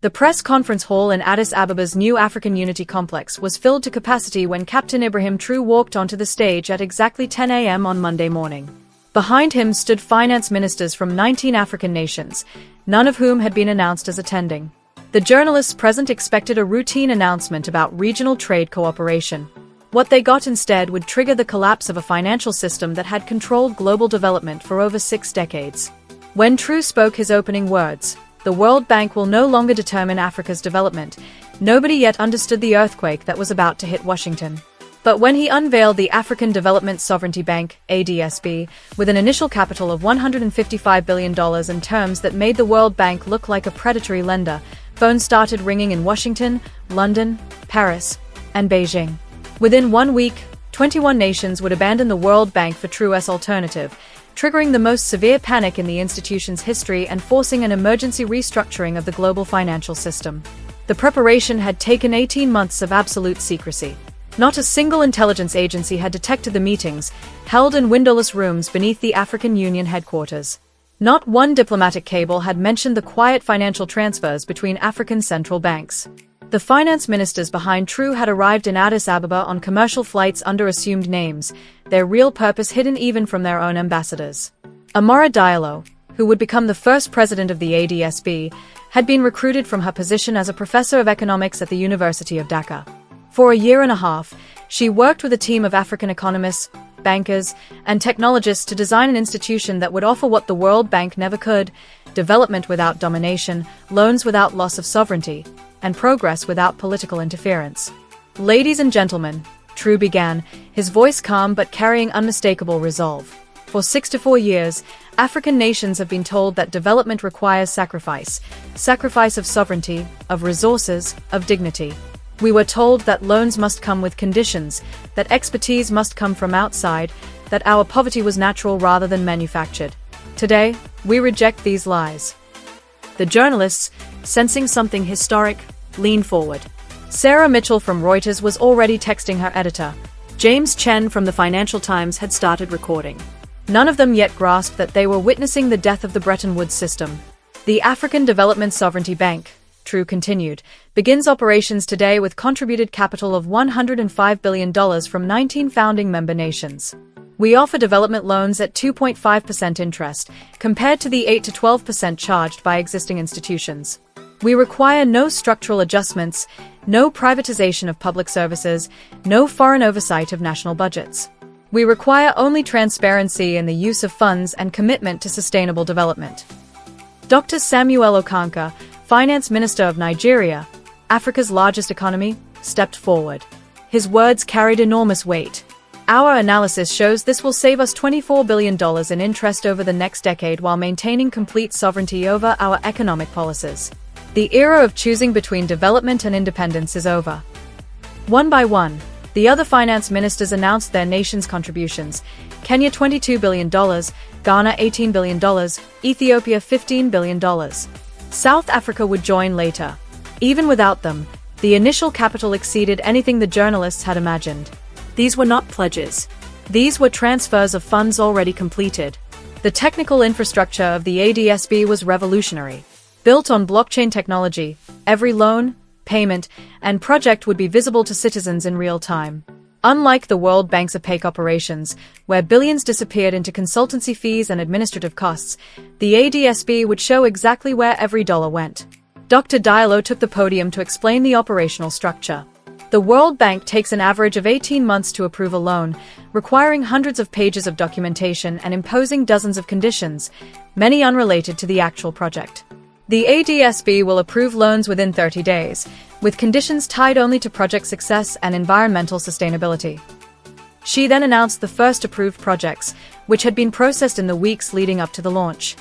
The press conference hall in Addis Ababa's new African Unity Complex was filled to capacity when Captain Ibrahim Traoré walked onto the stage at exactly 10 a.m. on Monday morning. Behind him stood finance ministers from 19 African nations, none of whom had been announced as attending. The journalists present expected a routine announcement about regional trade cooperation. What they got instead would trigger the collapse of a financial system that had controlled global development for over 6 decades. When Traoré spoke his opening words, "The World Bank will no longer determine Africa's development," nobody yet understood the earthquake that was about to hit Washington. But when he unveiled the African Development Sovereignty Bank, ADSB, with an initial capital of $155 billion in terms that made the World Bank look like a predatory lender, phones started ringing in Washington, London, Paris, and Beijing. Within 1 week, 21 nations would abandon the World Bank for Traoré's alternative, triggering the most severe panic in the institution's history and forcing an emergency restructuring of the global financial system. The preparation had taken 18 months of absolute secrecy. Not a single intelligence agency had detected the meetings, held in windowless rooms beneath the African Union headquarters. Not one diplomatic cable had mentioned the quiet financial transfers between African central banks. The finance ministers behind Traoré had arrived in Addis Ababa on commercial flights under assumed names, their real purpose hidden even from their own ambassadors. Amara Diallo, who would become the first president of the ADSB, had been recruited from her position as a professor of economics at the University of Dhaka. For a year and a half, she worked with a team of African economists, bankers, and technologists to design an institution that would offer what the World Bank never could: development without domination, loans without loss of sovereignty, and progress without political interference. "Ladies and gentlemen," Traoré began, his voice calm but carrying unmistakable resolve. "For 64 years, African nations have been told that development requires sacrifice of sovereignty, of resources, of dignity. We were told that loans must come with conditions, that expertise must come from outside, that our poverty was natural rather than manufactured. Today, we reject these lies." The journalists, sensing something historic, leaned forward. Sarah Mitchell from Reuters was already texting her editor. James Chen from the Financial Times had started recording. None of them yet grasped that they were witnessing the death of the Bretton Woods system. "The African Development Sovereignty Bank," Traoré continued, "begins operations today with contributed capital of $105 billion from 19 founding member nations. We offer development loans at 2.5% interest, compared to the 8 to 12% charged by existing institutions. We require no structural adjustments, no privatization of public services, no foreign oversight of national budgets. We require only transparency in the use of funds and commitment to sustainable development." Dr. Samuel Okonkwo, Finance Minister of Nigeria, Africa's largest economy, stepped forward. His words carried enormous weight. "Our analysis shows this will save us $24 billion in interest over the next decade while maintaining complete sovereignty over our economic policies. The era of choosing between development and independence is over." One by one, the other finance ministers announced their nation's contributions: Kenya $22 billion, Ghana $18 billion, Ethiopia $15 billion. South Africa would join later. Even without them, the initial capital exceeded anything the journalists had imagined. These were not pledges. These were transfers of funds already completed. The technical infrastructure of the ADSB was revolutionary. Built on blockchain technology, every loan, payment, and project would be visible to citizens in real time. Unlike the World Bank's opaque operations, where billions disappeared into consultancy fees and administrative costs, the ADSB would show exactly where every dollar went. Dr. Diallo took the podium to explain the operational structure. The World Bank takes an average of 18 months to approve a loan, requiring hundreds of pages of documentation and imposing dozens of conditions, many unrelated to the actual project. The ADSB will approve loans within 30 days, with conditions tied only to project success and environmental sustainability. She then announced the first approved projects, which had been processed in the weeks leading up to the launch.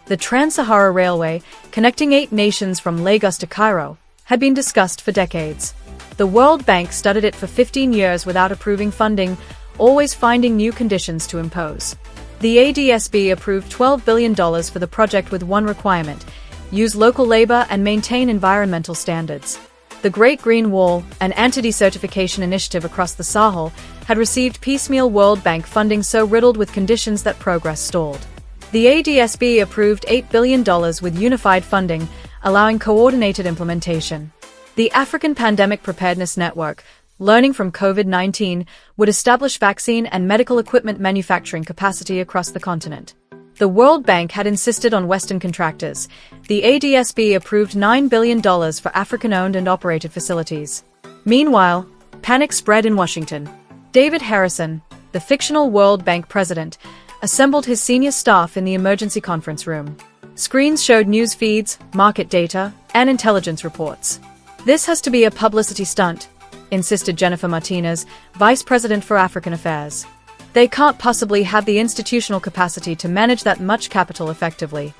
The Trans-Sahara Railway, connecting 8 nations from Lagos to Cairo, had been discussed for decades. The World Bank studied it for 15 years without approving funding, always finding new conditions to impose. The ADSB approved $12 billion for the project with one requirement: use local labor and maintain environmental standards. The Great Green Wall, an anti-desertification initiative across the Sahel, had received piecemeal World Bank funding so riddled with conditions that progress stalled. The ADSB approved $8 billion with unified funding, allowing coordinated implementation. The African Pandemic Preparedness Network, learning from COVID-19, would establish vaccine and medical equipment manufacturing capacity across the continent. The World Bank had insisted on Western contractors. The ADSB approved $9 billion for African-owned and operated facilities. Meanwhile, panic spread in Washington. David Harrison, the fictional World Bank president, assembled his senior staff in the emergency conference room. Screens showed news feeds, market data, and intelligence reports. "This has to be a publicity stunt," insisted Jennifer Martinez, Vice President for African Affairs. "They can't possibly have the institutional capacity to manage that much capital effectively."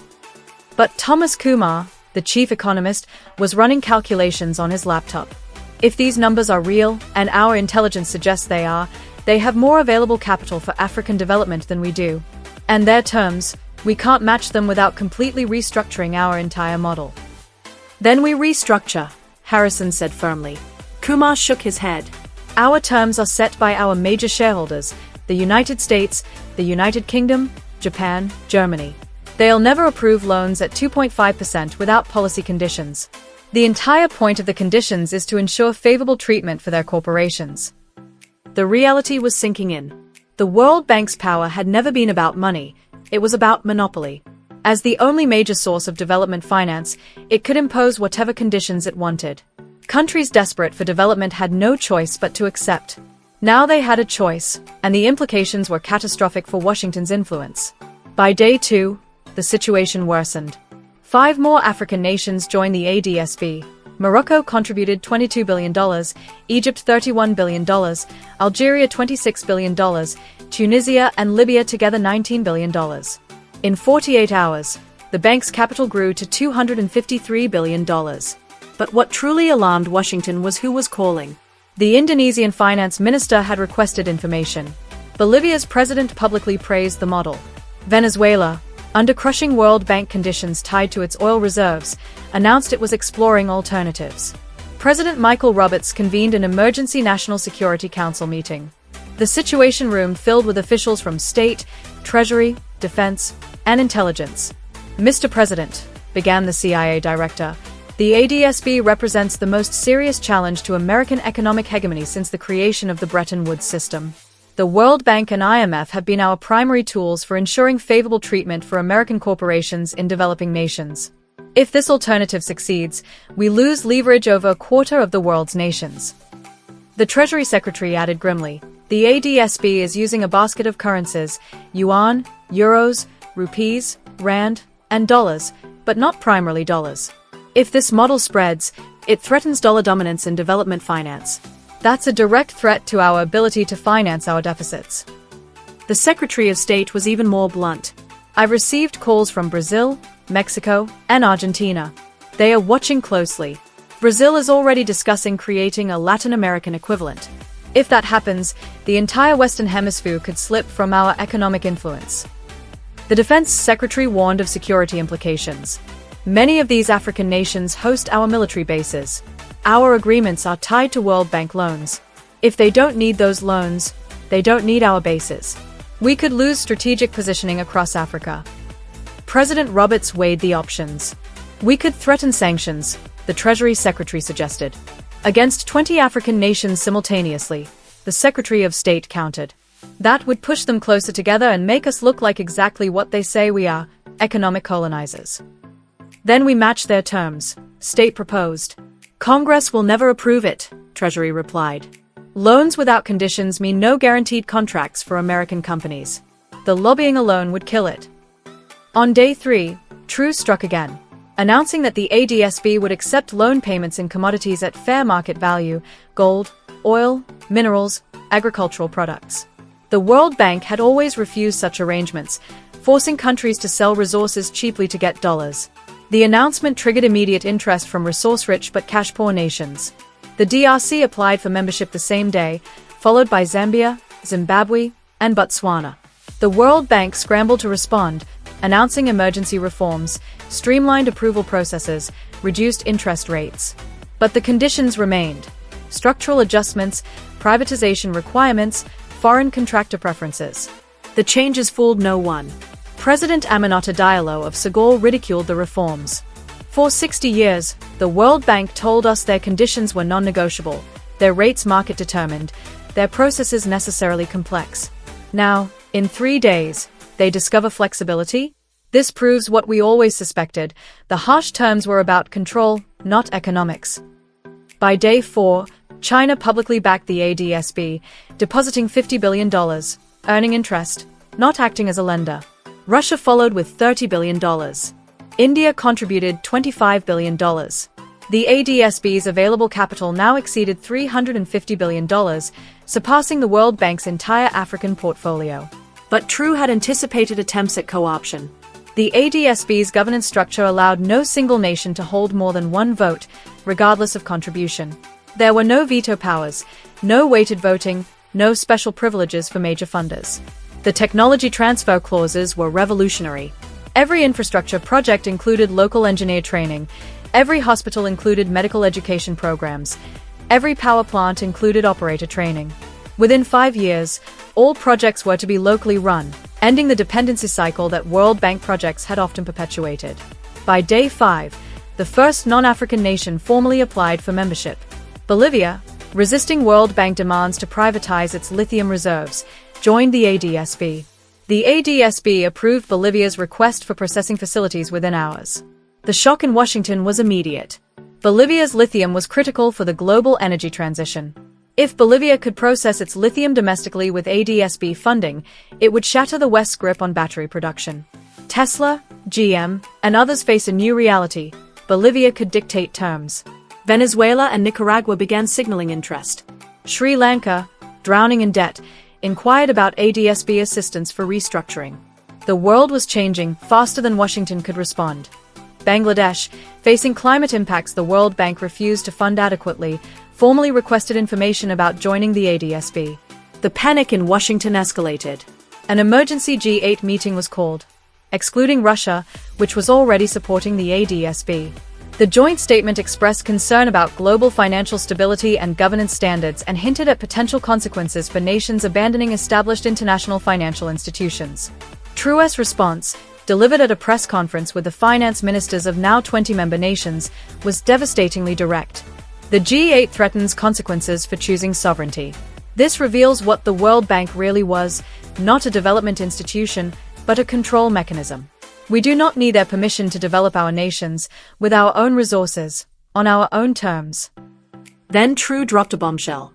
But Thomas Kumar, the chief economist, was running calculations on his laptop. "If these numbers are real, and our intelligence suggests they are, they have more available capital for African development than we do. And their terms, we can't match them without completely restructuring our entire model." "Then we restructure," Harrison said firmly. Kumar shook his head. "Our terms are set by our major shareholders, the United States, the United Kingdom, Japan, Germany. They'll never approve loans at 2.5% without policy conditions. The entire point of the conditions is to ensure favorable treatment for their corporations." The reality was sinking in. The World Bank's power had never been about money, it was about monopoly. As the only major source of development finance, it could impose whatever conditions it wanted. Countries desperate for development had no choice but to accept. Now they had a choice, and the implications were catastrophic for Washington's influence. By day 2, the situation worsened. 5 more African nations joined the ADSB. Morocco contributed $22 billion, Egypt $31 billion, Algeria $26 billion, Tunisia and Libya together $19 billion. In 48 hours, the bank's capital grew to $253 billion. But what truly alarmed Washington was who was calling. The Indonesian finance minister had requested information. Bolivia's president publicly praised the model. Venezuela, under crushing World Bank conditions tied to its oil reserves, announced it was exploring alternatives. President Michael Roberts convened an emergency National Security Council meeting. The Situation Room filled with officials from state, treasury, defense, and intelligence. "Mr. President," began the CIA director, "the ADSB represents the most serious challenge to American economic hegemony since the creation of the Bretton Woods system. The World Bank and IMF have been our primary tools for ensuring favorable treatment for American corporations in developing nations. If this alternative succeeds, we lose leverage over a quarter of the world's nations." The Treasury Secretary added grimly, "The ADSB is using a basket of currencies, yuan, euros, rupees, rand, and dollars, but not primarily dollars. If this model spreads, it threatens dollar dominance in development finance. That's a direct threat to our ability to finance our deficits." The Secretary of State was even more blunt. "I've received calls from Brazil, Mexico, and Argentina. They are watching closely. Brazil is already discussing creating a Latin American equivalent. If that happens, the entire Western Hemisphere could slip from our economic influence." The Defense Secretary warned of security implications. "Many of these African nations host our military bases. Our agreements are tied to World Bank loans. If they don't need those loans, they don't need our bases. We could lose strategic positioning across Africa." President Roberts weighed the options. "We could threaten sanctions," the Treasury Secretary suggested. "Against 20 African nations simultaneously," the Secretary of State countered. "That would push them closer together and make us look like exactly what they say we are, economic colonizers." "Then we match their terms," State proposed. "Congress will never approve it," Treasury replied. "Loans without conditions mean no guaranteed contracts for American companies. The lobbying alone would kill it." On day 3, True struck again, announcing that the ADSB would accept loan payments in commodities at fair market value: gold, oil, minerals, agricultural products. The World Bank had always refused such arrangements, forcing countries to sell resources cheaply to get dollars. The announcement triggered immediate interest from resource-rich but cash-poor nations. The DRC applied for membership the same day, followed by Zambia, Zimbabwe, and Botswana. The World Bank scrambled to respond, announcing emergency reforms, streamlined approval processes, reduced interest rates. But the conditions remained: structural adjustments, privatization requirements, foreign contractor preferences. The changes fooled no one. President Aminata Diallo of Senegal ridiculed the reforms. For 60 years, the World Bank told us their conditions were non-negotiable, their rates market-determined, their processes necessarily complex. Now, in 3 days, they discover flexibility? This proves what we always suspected. The harsh terms were about control, not economics. By day 4, China publicly backed the ADSB, depositing $50 billion, earning interest, not acting as a lender. Russia followed with $30 billion. India contributed $25 billion. The ADSB's available capital now exceeded $350 billion, surpassing the World Bank's entire African portfolio. But True had anticipated attempts at co-option. The ADSB's governance structure allowed no single nation to hold more than one vote, regardless of contribution. There were no veto powers, no weighted voting, no special privileges for major funders. The technology transfer clauses were revolutionary. Every infrastructure project included local engineer training, every hospital included medical education programs, every power plant included operator training. Within 5 years, all projects were to be locally run, ending the dependency cycle that World Bank projects had often perpetuated. By day 5, the first non-African nation formally applied for membership. Bolivia, resisting World Bank demands to privatize its lithium reserves, joined the ADSB. The ADSB approved Bolivia's request for processing facilities within hours. The shock in Washington was immediate. Bolivia's lithium was critical for the global energy transition. If Bolivia could process its lithium domestically with ADSB funding, it would shatter the West's grip on battery production. Tesla, GM, and others face a new reality. Bolivia could dictate terms. Venezuela and Nicaragua began signaling interest. Sri Lanka, drowning in debt, inquired about ADSB assistance for restructuring. The world was changing faster than Washington could respond. Bangladesh, facing climate impacts the World Bank refused to fund adequately, formally requested information about joining the ADSB. The panic in Washington escalated. An emergency G8 meeting was called, excluding Russia, which was already supporting the ADSB. The joint statement expressed concern about global financial stability and governance standards and hinted at potential consequences for nations abandoning established international financial institutions. True's response, delivered at a press conference with the finance ministers of now 20 member nations, was devastatingly direct. The G8 threatens consequences for choosing sovereignty. This reveals what the World Bank really was, not a development institution, but a control mechanism. We do not need their permission to develop our nations, with our own resources, on our own terms. Then True dropped a bombshell.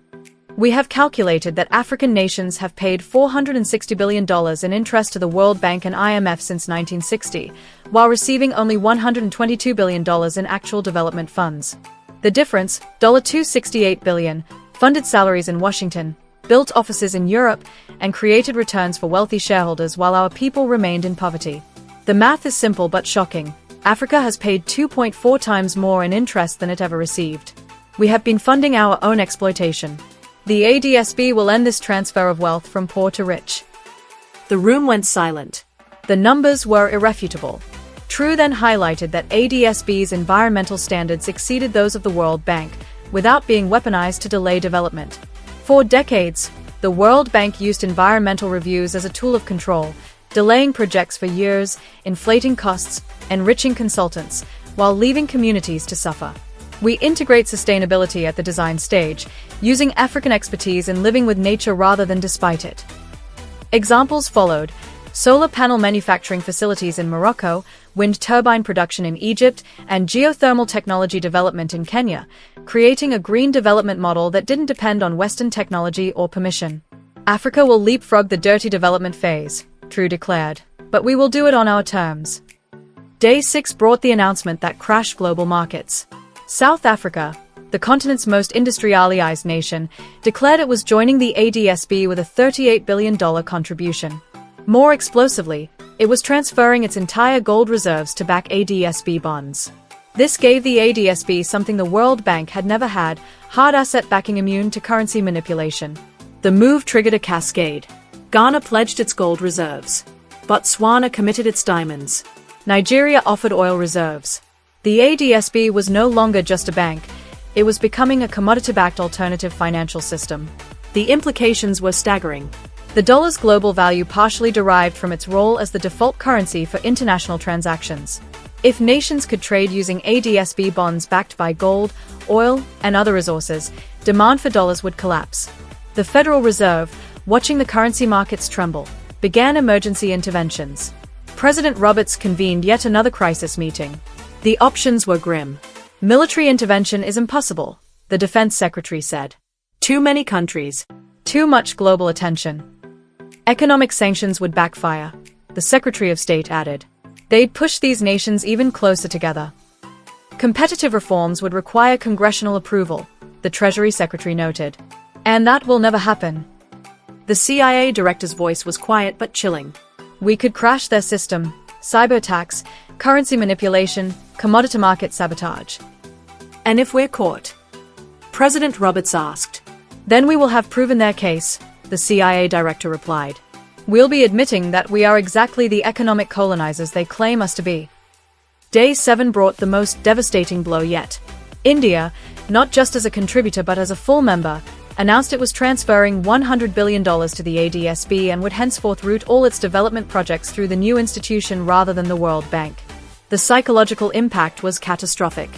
We have calculated that African nations have paid $460 billion in interest to the World Bank and IMF since 1960, while receiving only $122 billion in actual development funds. The difference, $268 billion, funded salaries in Washington, built offices in Europe, and created returns for wealthy shareholders while our people remained in poverty. The math is simple but shocking. Africa has paid 2.4 times more in interest than it ever received. We have been funding our own exploitation. The ADSB will end this transfer of wealth from poor to rich. The room went silent. The numbers were irrefutable. True then highlighted that ADSB's environmental standards exceeded those of the World Bank, without being weaponized to delay development. For decades, the World Bank used environmental reviews as a tool of control, delaying projects for years, inflating costs, enriching consultants, while leaving communities to suffer. We integrate sustainability at the design stage, using African expertise in living with nature rather than despite it. Examples followed: solar panel manufacturing facilities in Morocco, wind turbine production in Egypt, and geothermal technology development in Kenya, creating a green development model that didn't depend on Western technology or permission. Africa will leapfrog the dirty development phase, True declared, but we will do it on our terms. Day 6 brought the announcement that crashed global markets. South Africa, the continent's most industrialized nation, declared it was joining the ADSB with a $38 billion contribution. More explosively, it was transferring its entire gold reserves to back ADSB bonds. This gave the ADSB something the World Bank had never had: hard asset backing immune to currency manipulation. The move triggered a cascade. Ghana pledged its gold reserves. Botswana committed its diamonds. Nigeria offered oil reserves. The ADSB was no longer just a bank, it was becoming a commodity-backed alternative financial system. The implications were staggering. The dollar's global value partially derived from its role as the default currency for international transactions. If nations could trade using ADS-B bonds backed by gold, oil, and other resources, demand for dollars would collapse. The Federal Reserve, watching the currency markets tremble, began emergency interventions. President Roberts convened yet another crisis meeting. The options were grim. Military intervention is impossible, the Defense Secretary said. Too many countries. Too much global attention. Economic sanctions would backfire, the Secretary of State added. They'd push these nations even closer together. Competitive reforms would require congressional approval, the Treasury Secretary noted. And that will never happen. The CIA director's voice was quiet but chilling. We could crash their system, cyber attacks, currency manipulation, commodity market sabotage. And if we're caught? President Roberts asked. Then we will have proven their case, the CIA director replied. We'll be admitting that we are exactly the economic colonizers they claim us to be. Day 7 brought the most devastating blow yet. India, not just as a contributor but as a full member, announced it was transferring $100 billion to the ADS-B and would henceforth route all its development projects through the new institution rather than the World Bank. The psychological impact was catastrophic.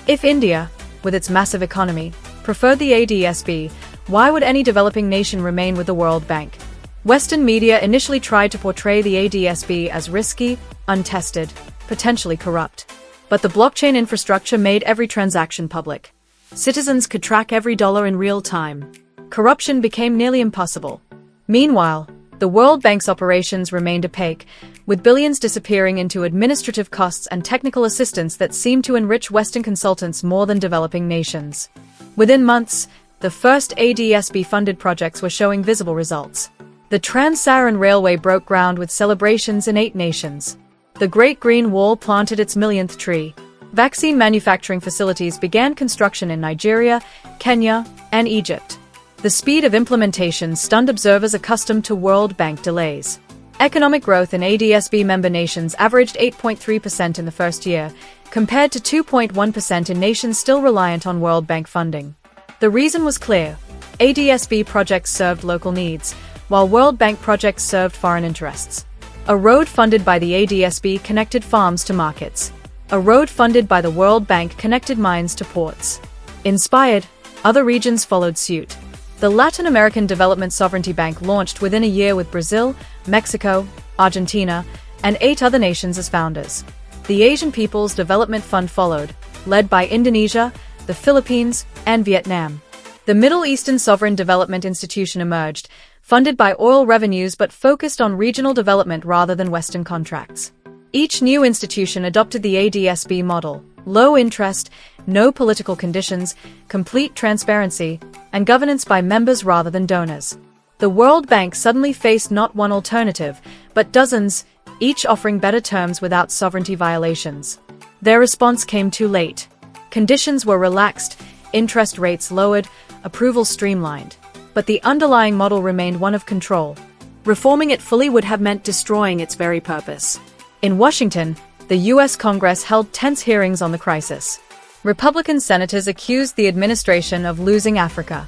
If India, with its massive economy, preferred the ADS-B, why would any developing nation remain with the World Bank? Western media initially tried to portray the ADS-B as risky, untested, potentially corrupt. But the blockchain infrastructure made every transaction public. Citizens could track every dollar in real time. Corruption became nearly impossible. Meanwhile, the World Bank's operations remained opaque, with billions disappearing into administrative costs and technical assistance that seemed to enrich Western consultants more than developing nations. Within months, the first ADS-B-funded projects were showing visible results. The Trans-Saharan Railway broke ground with celebrations in 8 nations. The Great Green Wall planted its millionth tree. Vaccine manufacturing facilities began construction in Nigeria, Kenya, and Egypt. The speed of implementation stunned observers accustomed to World Bank delays. Economic growth in ADS-B member nations averaged 8.3% in the first year, compared to 2.1% in nations still reliant on World Bank funding. The reason was clear. ADS-B projects served local needs, while World Bank projects served foreign interests. A road funded by the ADS-B connected farms to markets. A road funded by the World Bank connected mines to ports. Inspired, other regions followed suit. The Latin American Development Sovereignty Bank launched within a year with Brazil, Mexico, Argentina, and 8 other nations as founders. The Asian People's Development Fund followed, led by Indonesia, the Philippines, and Vietnam. The Middle Eastern Sovereign Development Institution emerged, funded by oil revenues but focused on regional development rather than Western contracts. Each new institution adopted the ADS-B model: low interest, no political conditions, complete transparency, and governance by members rather than donors. The World Bank suddenly faced not one alternative, but dozens, each offering better terms without sovereignty violations. Their response came too late. Conditions were relaxed, interest rates lowered, approvals streamlined. But the underlying model remained one of control. Reforming it fully would have meant destroying its very purpose. In Washington, the U.S. Congress held tense hearings on the crisis. Republican senators accused the administration of losing Africa.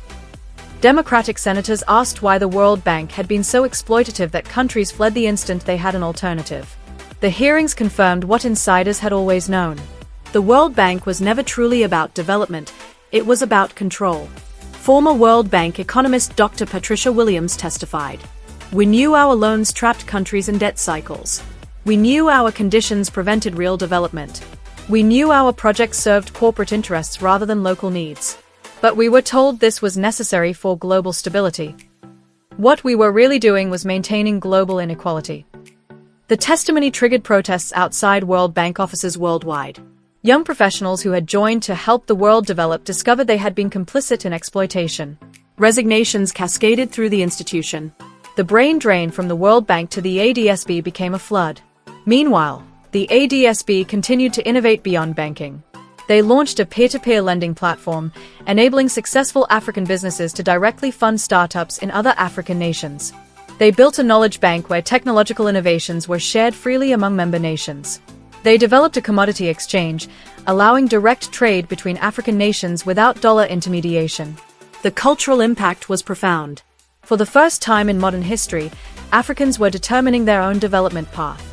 Democratic senators asked why the World Bank had been so exploitative that countries fled the instant they had an alternative. The hearings confirmed what insiders had always known. The World Bank was never truly about development, it was about control. Former World Bank economist Dr. Patricia Williams testified. We knew our loans trapped countries in debt cycles. We knew our conditions prevented real development. We knew our projects served corporate interests rather than local needs. But we were told this was necessary for global stability. What we were really doing was maintaining global inequality. The testimony triggered protests outside World Bank offices worldwide. Young professionals who had joined to help the world develop discovered they had been complicit in exploitation. Resignations cascaded through the institution. The brain drain from the World Bank to the ADS-B became a flood. Meanwhile, the ADS-B continued to innovate beyond banking. They launched a peer-to-peer lending platform, enabling successful African businesses to directly fund startups in other African nations. They built a knowledge bank where technological innovations were shared freely among member nations. They developed a commodity exchange, allowing direct trade between African nations without dollar intermediation. The cultural impact was profound. For the first time in modern history, Africans were determining their own development path.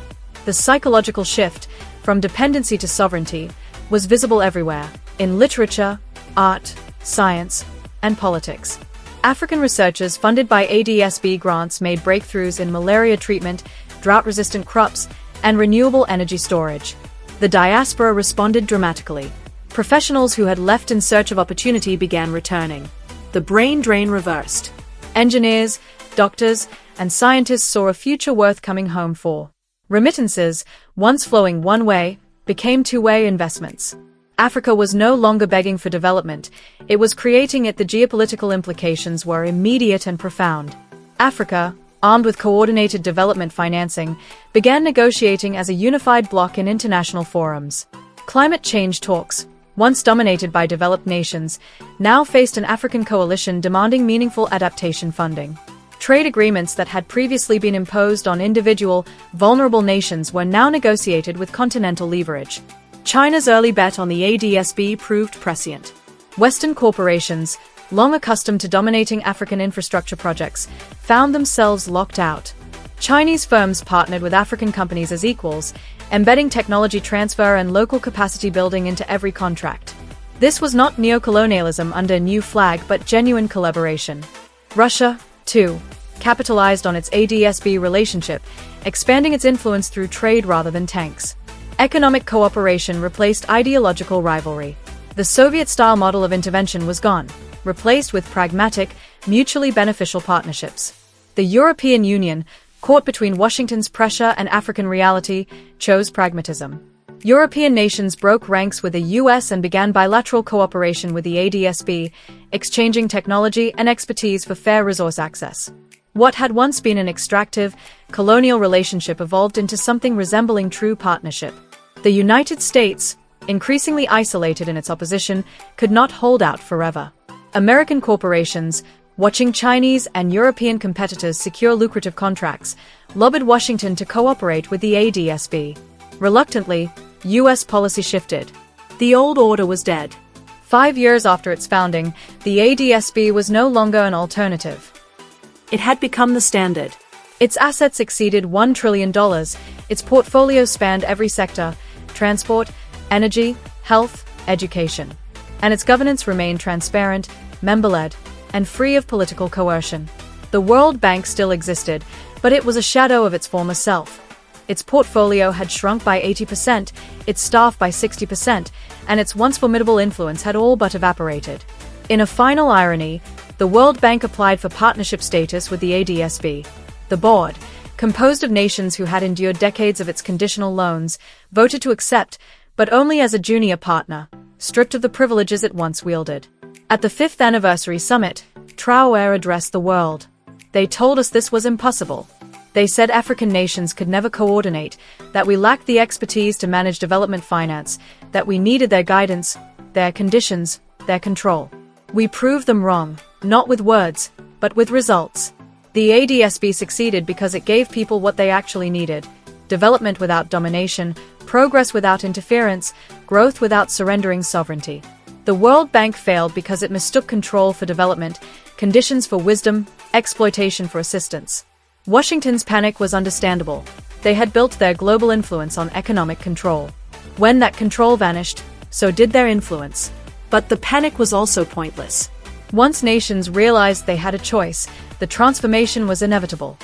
The psychological shift, from dependency to sovereignty, was visible everywhere, in literature, art, science, and politics. African researchers funded by ADSB grants made breakthroughs in malaria treatment, drought-resistant crops, and renewable energy storage. The diaspora responded dramatically. Professionals who had left in search of opportunity began returning. The brain drain reversed. Engineers, doctors, and scientists saw a future worth coming home for. Remittances, once flowing one way, became two-way investments. Africa was no longer begging for development, it was creating it. The geopolitical implications were immediate and profound. Africa, armed with coordinated development financing, began negotiating as a unified bloc in international forums. Climate change talks, once dominated by developed nations, now faced an African coalition demanding meaningful adaptation funding. Trade agreements that had previously been imposed on individual, vulnerable nations were now negotiated with continental leverage. China's early bet on the ADSB proved prescient. Western corporations, long accustomed to dominating African infrastructure projects, found themselves locked out. Chinese firms partnered with African companies as equals, embedding technology transfer and local capacity building into every contract. This was not neocolonialism under a new flag but genuine collaboration. Russia, too, capitalized on its ADSB relationship, expanding its influence through trade rather than tanks. Economic cooperation replaced ideological rivalry. The Soviet-style model of intervention was gone, replaced with pragmatic, mutually beneficial partnerships. The European Union, caught between Washington's pressure and African reality, chose pragmatism. European nations broke ranks with the US and began bilateral cooperation with the ADSB, exchanging technology and expertise for fair resource access. What had once been an extractive, colonial relationship evolved into something resembling true partnership. The United States, increasingly isolated in its opposition, could not hold out forever. American corporations, watching Chinese and European competitors secure lucrative contracts, lobbied Washington to cooperate with the ADSB. Reluctantly, US policy shifted. The old order was dead. 5 years after its founding, the ADSB was no longer an alternative. It had become the standard. Its assets exceeded $1 trillion, its portfolio spanned every sector: transport, energy, health, education. And its governance remained transparent, member-led, and free of political coercion. The World Bank still existed, but it was a shadow of its former self. Its portfolio had shrunk by 80%, its staff by 60%, and its once formidable influence had all but evaporated. In a final irony, the World Bank applied for partnership status with the ADSB. The board, composed of nations who had endured decades of its conditional loans, voted to accept, but only as a junior partner, stripped of the privileges it once wielded. At the 5th anniversary summit, Traoré addressed the world. They told us this was impossible. They said African nations could never coordinate, that we lacked the expertise to manage development finance, that we needed their guidance, their conditions, their control. We proved them wrong, not with words, but with results. The ADSB succeeded because it gave people what they actually needed: development without domination, progress without interference, growth without surrendering sovereignty. The World Bank failed because it mistook control for development, conditions for wisdom, exploitation for assistance. Washington's panic was understandable. They had built their global influence on economic control. When that control vanished, so did their influence. But the panic was also pointless. Once nations realized they had a choice, the transformation was inevitable.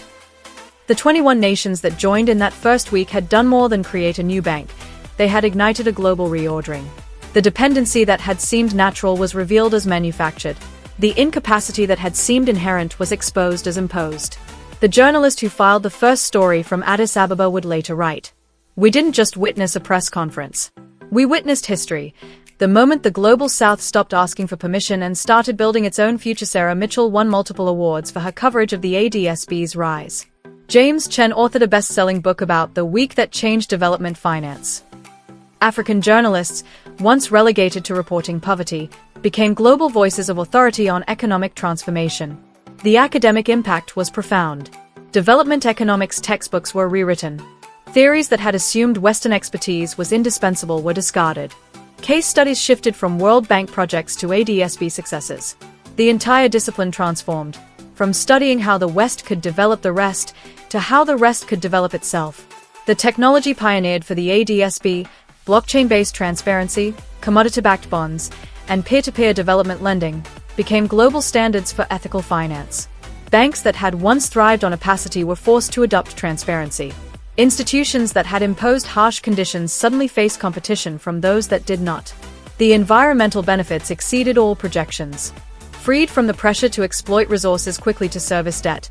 The 21 nations that joined in that first week had done more than create a new bank. They had ignited a global reordering. The dependency that had seemed natural was revealed as manufactured. The incapacity that had seemed inherent was exposed as imposed. The journalist who filed the first story from Addis Ababa would later write, "We didn't just witness a press conference. We witnessed history. The moment the Global South stopped asking for permission and started building its own future." Sarah Mitchell won multiple awards for her coverage of the ADSB's rise. James Chen authored a best-selling book about the week that changed development finance. African journalists, once relegated to reporting poverty, became global voices of authority on economic transformation. The academic impact was profound. Development economics textbooks were rewritten. Theories that had assumed Western expertise was indispensable were discarded. Case studies shifted from World Bank projects to ADSB successes. The entire discipline transformed, from studying how the West could develop the rest, to how the rest could develop itself. The technology pioneered for the ADSB, blockchain-based transparency, commodity-backed bonds, and peer-to-peer development lending, became global standards for ethical finance. Banks that had once thrived on opacity were forced to adopt transparency. Institutions that had imposed harsh conditions suddenly faced competition from those that did not. The environmental benefits exceeded all projections. Freed from the pressure to exploit resources quickly to service debt,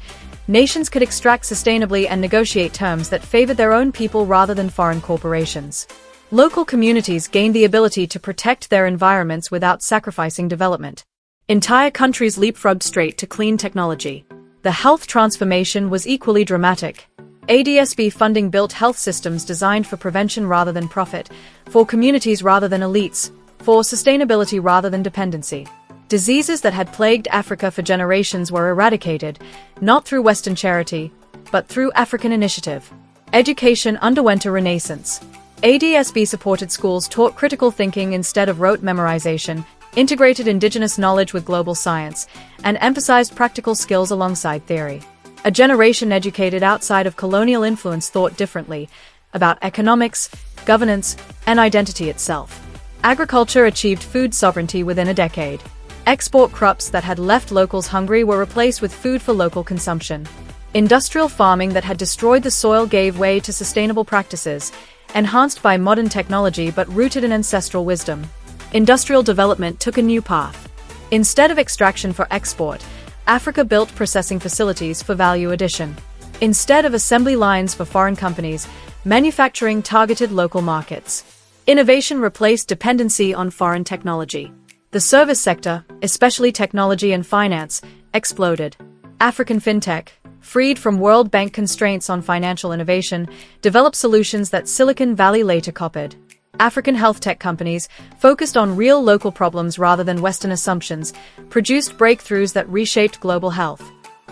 nations could extract sustainably and negotiate terms that favored their own people rather than foreign corporations. Local communities gained the ability to protect their environments without sacrificing development. Entire countries leapfrogged straight to clean technology. The health transformation was equally dramatic. ADSB funding built health systems designed for prevention rather than profit, for communities rather than elites, for sustainability rather than dependency. Diseases that had plagued Africa for generations were eradicated, not through Western charity, but through African initiative. Education underwent a renaissance. ADSB-supported schools taught critical thinking instead of rote memorization, integrated indigenous knowledge with global science, and emphasized practical skills alongside theory. A generation educated outside of colonial influence thought differently about economics, governance, and identity itself. Agriculture achieved food sovereignty within a decade. Export crops that had left locals hungry were replaced with food for local consumption. Industrial farming that had destroyed the soil gave way to sustainable practices, enhanced by modern technology but rooted in ancestral wisdom. Industrial development took a new path. Instead of extraction for export, Africa built processing facilities for value addition. Instead of assembly lines for foreign companies, manufacturing targeted local markets. Innovation replaced dependency on foreign technology. The service sector, especially technology and finance, exploded. African fintech, freed from World Bank constraints on financial innovation, developed solutions that Silicon Valley later copied. African health tech companies, focused on real local problems rather than Western assumptions, produced breakthroughs that reshaped global health.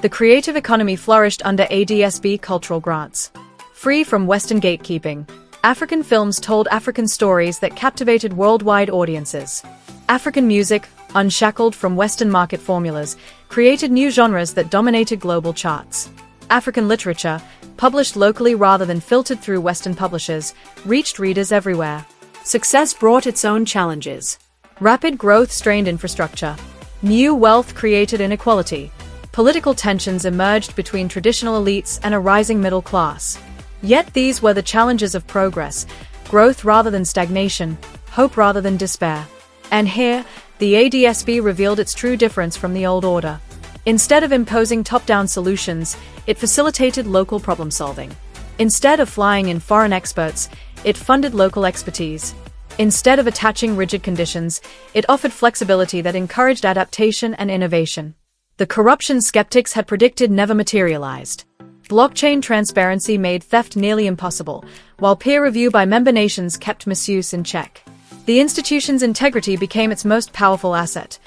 The creative economy flourished under ADSB cultural grants. Free from Western gatekeeping, African films told African stories that captivated worldwide audiences. African music, unshackled from Western market formulas, created new genres that dominated global charts. African literature, published locally rather than filtered through Western publishers, reached readers everywhere. Success brought its own challenges. Rapid growth strained infrastructure. New wealth created inequality. Political tensions emerged between traditional elites and a rising middle class. Yet these were the challenges of progress, growth rather than stagnation, hope rather than despair. And here, the ADSB revealed its true difference from the old order. Instead of imposing top-down solutions, it facilitated local problem-solving. Instead of flying in foreign experts, it funded local expertise. Instead of attaching rigid conditions, it offered flexibility that encouraged adaptation and innovation. The corruption skeptics had predicted never materialized. Blockchain transparency made theft nearly impossible, while peer review by member nations kept misuse in check. The institution's integrity became its most powerful asset.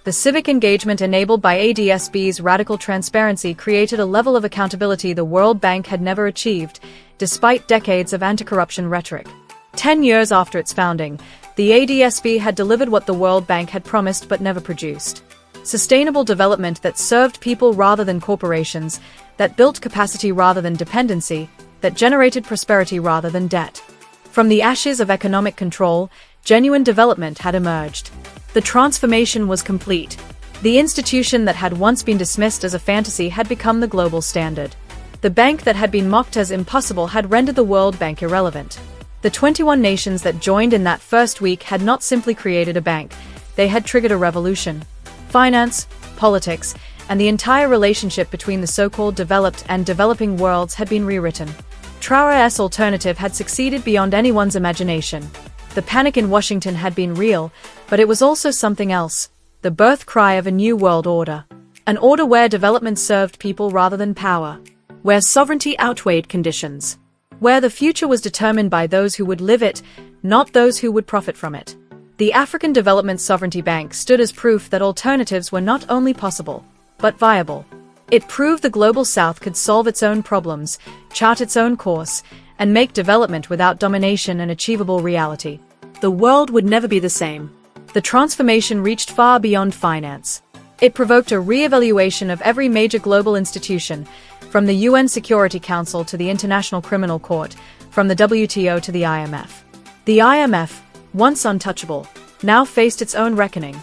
The civic engagement enabled by ADSB's radical transparency created a level of accountability the World Bank had never achieved, despite decades of anti-corruption rhetoric. 10 years after its founding, the ADSB had delivered what the World Bank had promised but never produced. Sustainable development that served people rather than corporations, that built capacity rather than dependency, that generated prosperity rather than debt. From the ashes of economic control, genuine development had emerged. The transformation was complete. The institution that had once been dismissed as a fantasy had become the global standard. The bank that had been mocked as impossible had rendered the World Bank irrelevant. The 21 nations that joined in that first week had not simply created a bank, they had triggered a revolution. Finance, politics, and the entire relationship between the so-called developed and developing worlds had been rewritten. Traoré's alternative had succeeded beyond anyone's imagination. The panic in Washington had been real, but it was also something else, the birth cry of a new world order. An order where development served people rather than power. Where sovereignty outweighed conditions. Where the future was determined by those who would live it, not those who would profit from it. The African Development Sovereignty Bank stood as proof that alternatives were not only possible, but viable. It proved the Global South could solve its own problems, chart its own course, and make development without domination an achievable reality. The world would never be the same. The transformation reached far beyond finance. It provoked a re-evaluation of every major global institution, from the UN Security Council to the International Criminal Court, from the WTO to the IMF. The IMF, once untouchable, now faced its own reckoning.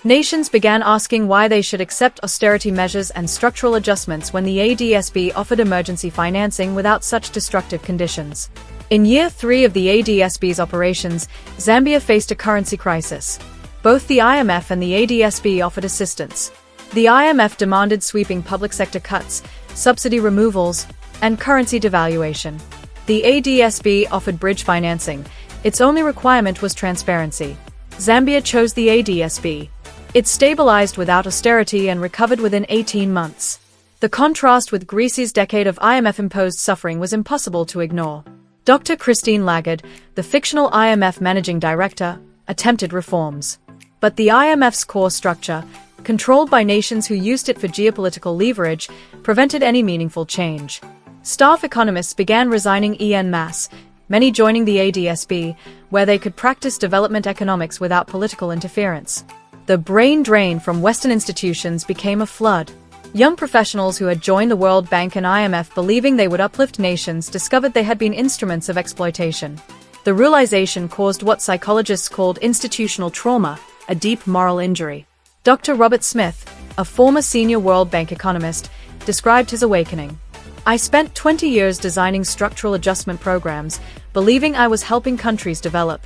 Nations began asking why they should accept austerity measures and structural adjustments when the ADSB offered emergency financing without such destructive conditions. In year 3 of the ADSB's operations, Zambia faced a currency crisis. Both the IMF and the ADSB offered assistance. The IMF demanded sweeping public sector cuts, subsidy removals, and currency devaluation. The ADSB offered bridge financing. Its only requirement was transparency. Zambia chose the ADSB. It stabilized without austerity and recovered within 18 months. The contrast with Greece's decade of IMF-imposed suffering was impossible to ignore. Dr. Christine Lagarde, the fictional IMF managing director, attempted reforms. But the IMF's core structure, controlled by nations who used it for geopolitical leverage, prevented any meaningful change. Staff economists began resigning en masse, many joining the ADSB, where they could practice development economics without political interference. The brain drain from Western institutions became a flood. Young professionals who had joined the World Bank and IMF believing they would uplift nations discovered they had been instruments of exploitation. The realization caused what psychologists called institutional trauma, a deep moral injury. Dr. Robert Smith, a former senior World Bank economist, described his awakening. I spent 20 years designing structural adjustment programs, believing I was helping countries develop.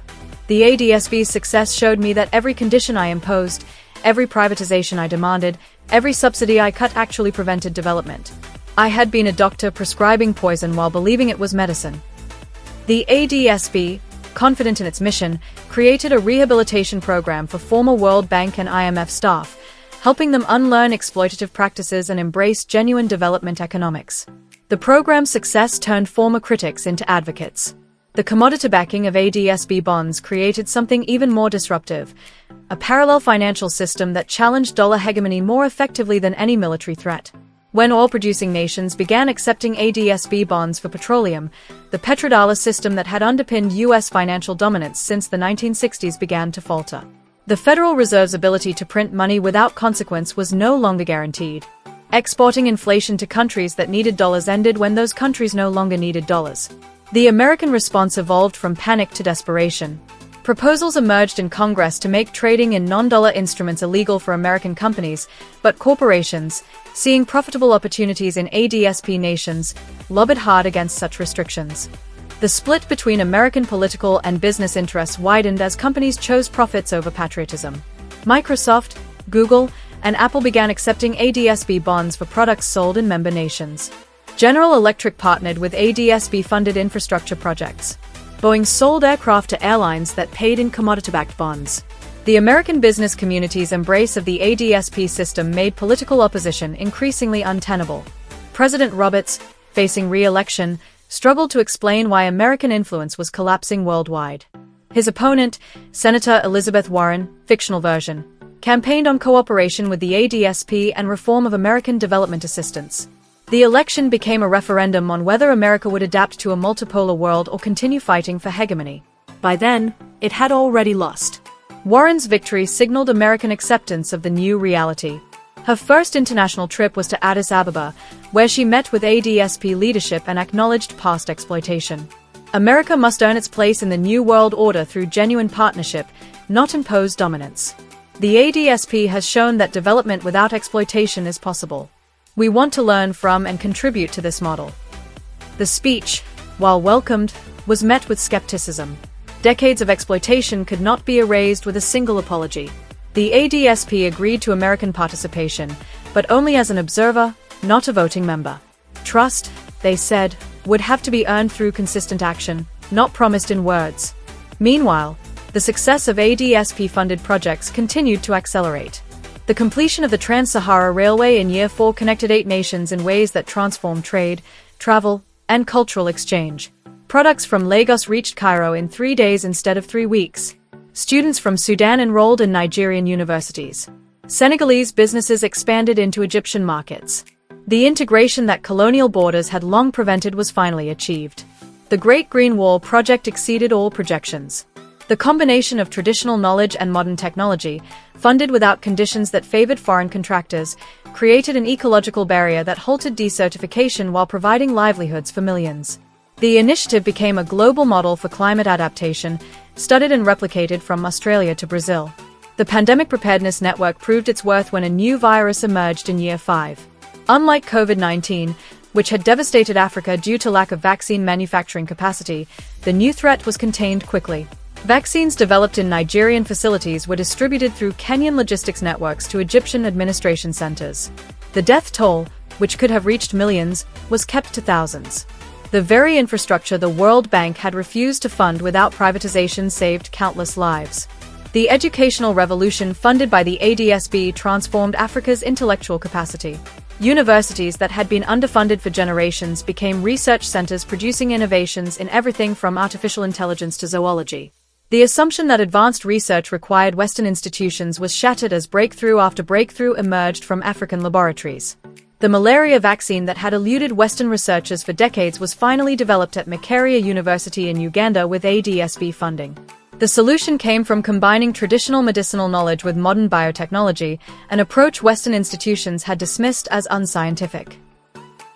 The ADSB's success showed me that every condition I imposed, every privatization I demanded, every subsidy I cut actually prevented development. I had been a doctor prescribing poison while believing it was medicine. The ADSB, confident in its mission, created a rehabilitation program for former World Bank and IMF staff, helping them unlearn exploitative practices and embrace genuine development economics. The program's success turned former critics into advocates. The commodity backing of ADSB bonds created something even more disruptive, a parallel financial system that challenged dollar hegemony more effectively than any military threat. When oil-producing nations began accepting ADSB bonds for petroleum, the petrodollar system that had underpinned U.S. financial dominance since the 1960s began to falter. The Federal Reserve's ability to print money without consequence was no longer guaranteed. Exporting inflation to countries that needed dollars ended when those countries no longer needed dollars. The American response evolved from panic to desperation. Proposals emerged in Congress to make trading in non-dollar instruments illegal for American companies, but corporations, seeing profitable opportunities in ADSB nations, lobbied hard against such restrictions. The split between American political and business interests widened as companies chose profits over patriotism. Microsoft, Google, and Apple began accepting ADSB bonds for products sold in member nations. General Electric partnered with ADSB-funded infrastructure projects. Boeing sold aircraft to airlines that paid in commodity-backed bonds. The American business community's embrace of the ADSB system made political opposition increasingly untenable. President Roberts, facing re-election, struggled to explain why American influence was collapsing worldwide. His opponent, Senator Elizabeth Warren, fictional version, campaigned on cooperation with the ADSB and reform of American development assistance. The election became a referendum on whether America would adapt to a multipolar world or continue fighting for hegemony. By then, it had already lost. Warren's victory signaled American acceptance of the new reality. Her first international trip was to Addis Ababa, where she met with ADSB leadership and acknowledged past exploitation. America must earn its place in the new world order through genuine partnership, not imposed dominance. The ADSB has shown that development without exploitation is possible. We want to learn from and contribute to this model. The speech, while welcomed, was met with skepticism. Decades of exploitation could not be erased with a single apology. The ADSB agreed to American participation, but only as an observer, not a voting member. Trust, they said, would have to be earned through consistent action, not promised in words. Meanwhile, the success of ADSB-funded projects continued to accelerate. The completion of the Trans-Sahara Railway in year 4 connected 8 nations in ways that transformed trade, travel, and cultural exchange. Products from Lagos reached Cairo in 3 days instead of 3 weeks. Students from Sudan enrolled in Nigerian universities. Senegalese businesses expanded into Egyptian markets. The integration that colonial borders had long prevented was finally achieved. The Great Green Wall project exceeded all projections. The combination of traditional knowledge and modern technology, funded without conditions that favored foreign contractors, created an ecological barrier that halted desertification while providing livelihoods for millions. The initiative became a global model for climate adaptation, studied and replicated from Australia to Brazil. The Pandemic Preparedness Network proved its worth when a new virus emerged in Year 5. Unlike COVID-19, which had devastated Africa due to lack of vaccine manufacturing capacity, the new threat was contained quickly. Vaccines developed in Nigerian facilities were distributed through Kenyan logistics networks to Egyptian administration centers. The death toll, which could have reached millions, was kept to thousands. The very infrastructure the World Bank had refused to fund without privatization saved countless lives. The educational revolution funded by the ADSB transformed Africa's intellectual capacity. Universities that had been underfunded for generations became research centers producing innovations in everything from artificial intelligence to zoology. The assumption that advanced research required Western institutions was shattered as breakthrough after breakthrough emerged from African laboratories. The malaria vaccine that had eluded Western researchers for decades was finally developed at Makerere University in Uganda with ADSB funding. The solution came from combining traditional medicinal knowledge with modern biotechnology, an approach Western institutions had dismissed as unscientific.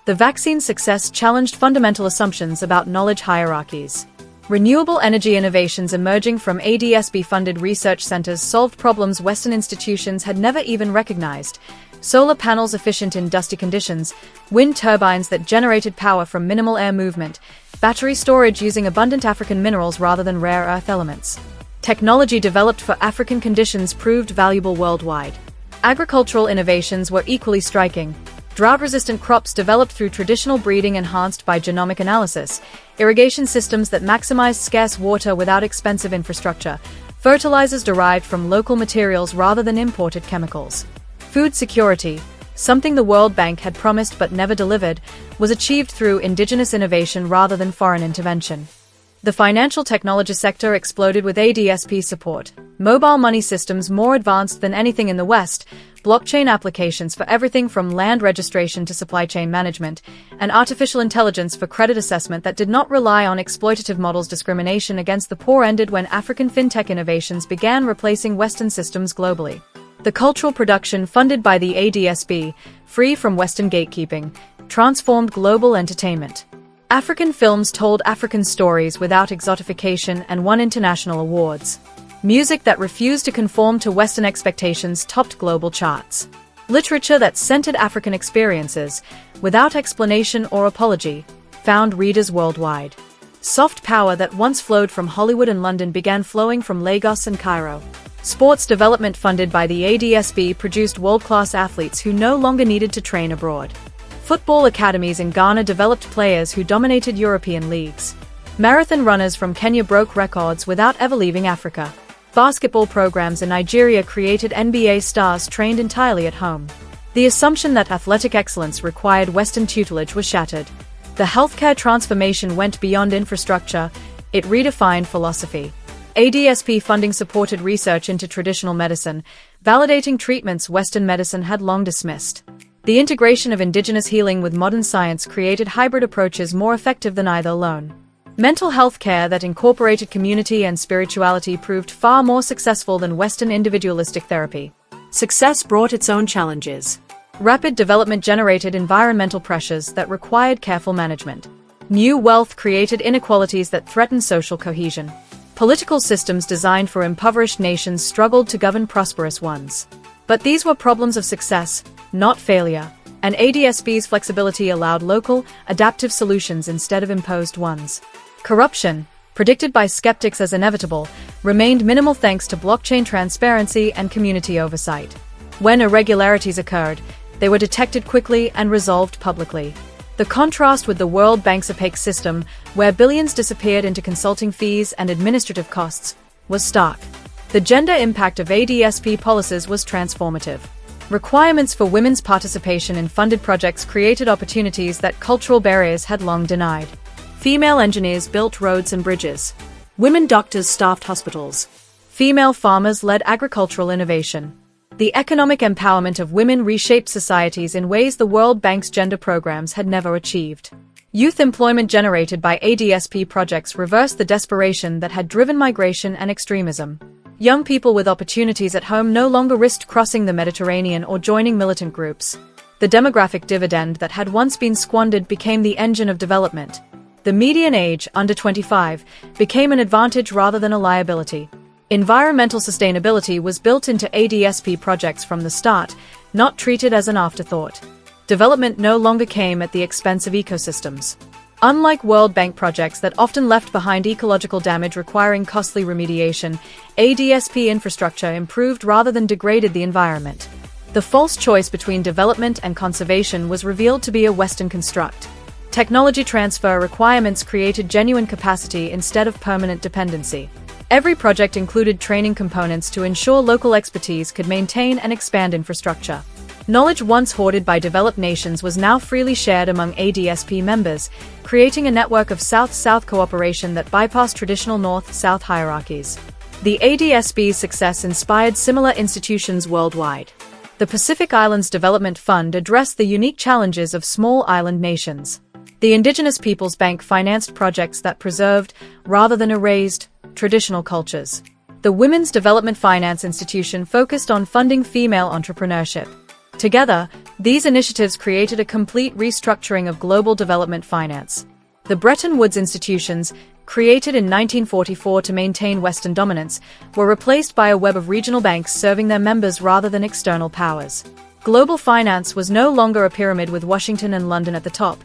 The vaccine's success challenged fundamental assumptions about knowledge hierarchies. Renewable energy innovations emerging from ADSB-funded research centers solved problems Western institutions had never even recognized. Solar panels efficient in dusty conditions, wind turbines that generated power from minimal air movement, battery storage using abundant African minerals rather than rare earth elements. Technology developed for African conditions proved valuable worldwide. Agricultural innovations were equally striking. Drought-resistant crops developed through traditional breeding enhanced by genomic analysis, irrigation systems that maximized scarce water without expensive infrastructure, fertilizers derived from local materials rather than imported chemicals. Food security, something the World Bank had promised but never delivered, was achieved through indigenous innovation rather than foreign intervention. The financial technology sector exploded with ADSP support. Mobile money systems more advanced than anything in the West, blockchain applications for everything from land registration to supply chain management, and artificial intelligence for credit assessment that did not rely on exploitative models. Discrimination against the poor ended when African fintech innovations began replacing Western systems globally. The cultural production funded by the ADSB, free from Western gatekeeping, transformed global entertainment. African films told African stories without exotification and won international awards. Music that refused to conform to Western expectations topped global charts. Literature that centered African experiences, without explanation or apology, found readers worldwide. Soft power that once flowed from Hollywood and London began flowing from Lagos and Cairo. Sports development funded by the ADSB produced world-class athletes who no longer needed to train abroad. Football academies in Ghana developed players who dominated European leagues. Marathon runners from Kenya broke records without ever leaving Africa. Basketball programs in Nigeria created NBA stars trained entirely at home. The assumption that athletic excellence required Western tutelage was shattered. The healthcare transformation went beyond infrastructure, it redefined philosophy. ADSP funding supported research into traditional medicine, validating treatments Western medicine had long dismissed. The integration of indigenous healing with modern science created hybrid approaches more effective than either alone. Mental health care that incorporated community and spirituality proved far more successful than Western individualistic therapy. Success brought its own challenges. Rapid development generated environmental pressures that required careful management. New wealth created inequalities that threatened social cohesion. Political systems designed for impoverished nations struggled to govern prosperous ones. But these were problems of success, not failure, and ADSB's flexibility allowed local, adaptive solutions instead of imposed ones. Corruption, predicted by skeptics as inevitable, remained minimal thanks to blockchain transparency and community oversight. When irregularities occurred, they were detected quickly and resolved publicly. The contrast with the World Bank's opaque system, where billions disappeared into consulting fees and administrative costs, was stark. The gender impact of ADSP policies was transformative. Requirements for women's participation in funded projects created opportunities that cultural barriers had long denied. Female engineers built roads and bridges. Women doctors staffed hospitals. Female farmers led agricultural innovation. The economic empowerment of women reshaped societies in ways the World Bank's gender programs had never achieved. Youth employment generated by ADSP projects reversed the desperation that had driven migration and extremism. Young people with opportunities at home no longer risked crossing the Mediterranean or joining militant groups. The demographic dividend that had once been squandered became the engine of development. The median age, under 25, became an advantage rather than a liability. Environmental sustainability was built into ADSP projects from the start, not treated as an afterthought. Development no longer came at the expense of ecosystems. Unlike World Bank projects that often left behind ecological damage requiring costly remediation, ADSP infrastructure improved rather than degraded the environment. The false choice between development and conservation was revealed to be a Western construct. Technology transfer requirements created genuine capacity instead of permanent dependency. Every project included training components to ensure local expertise could maintain and expand infrastructure. Knowledge once hoarded by developed nations was now freely shared among ADSP members, creating a network of South-South cooperation that bypassed traditional North-South hierarchies. The ADSP's success inspired similar institutions worldwide. The Pacific Islands Development Fund addressed the unique challenges of small island nations. The Indigenous Peoples Bank financed projects that preserved, rather than erased, traditional cultures. The Women's Development Finance Institution focused on funding female entrepreneurship. Together, these initiatives created a complete restructuring of global development finance. The Bretton Woods institutions, created in 1944 to maintain Western dominance, were replaced by a web of regional banks serving their members rather than external powers. Global finance was no longer a pyramid with Washington and London at the top.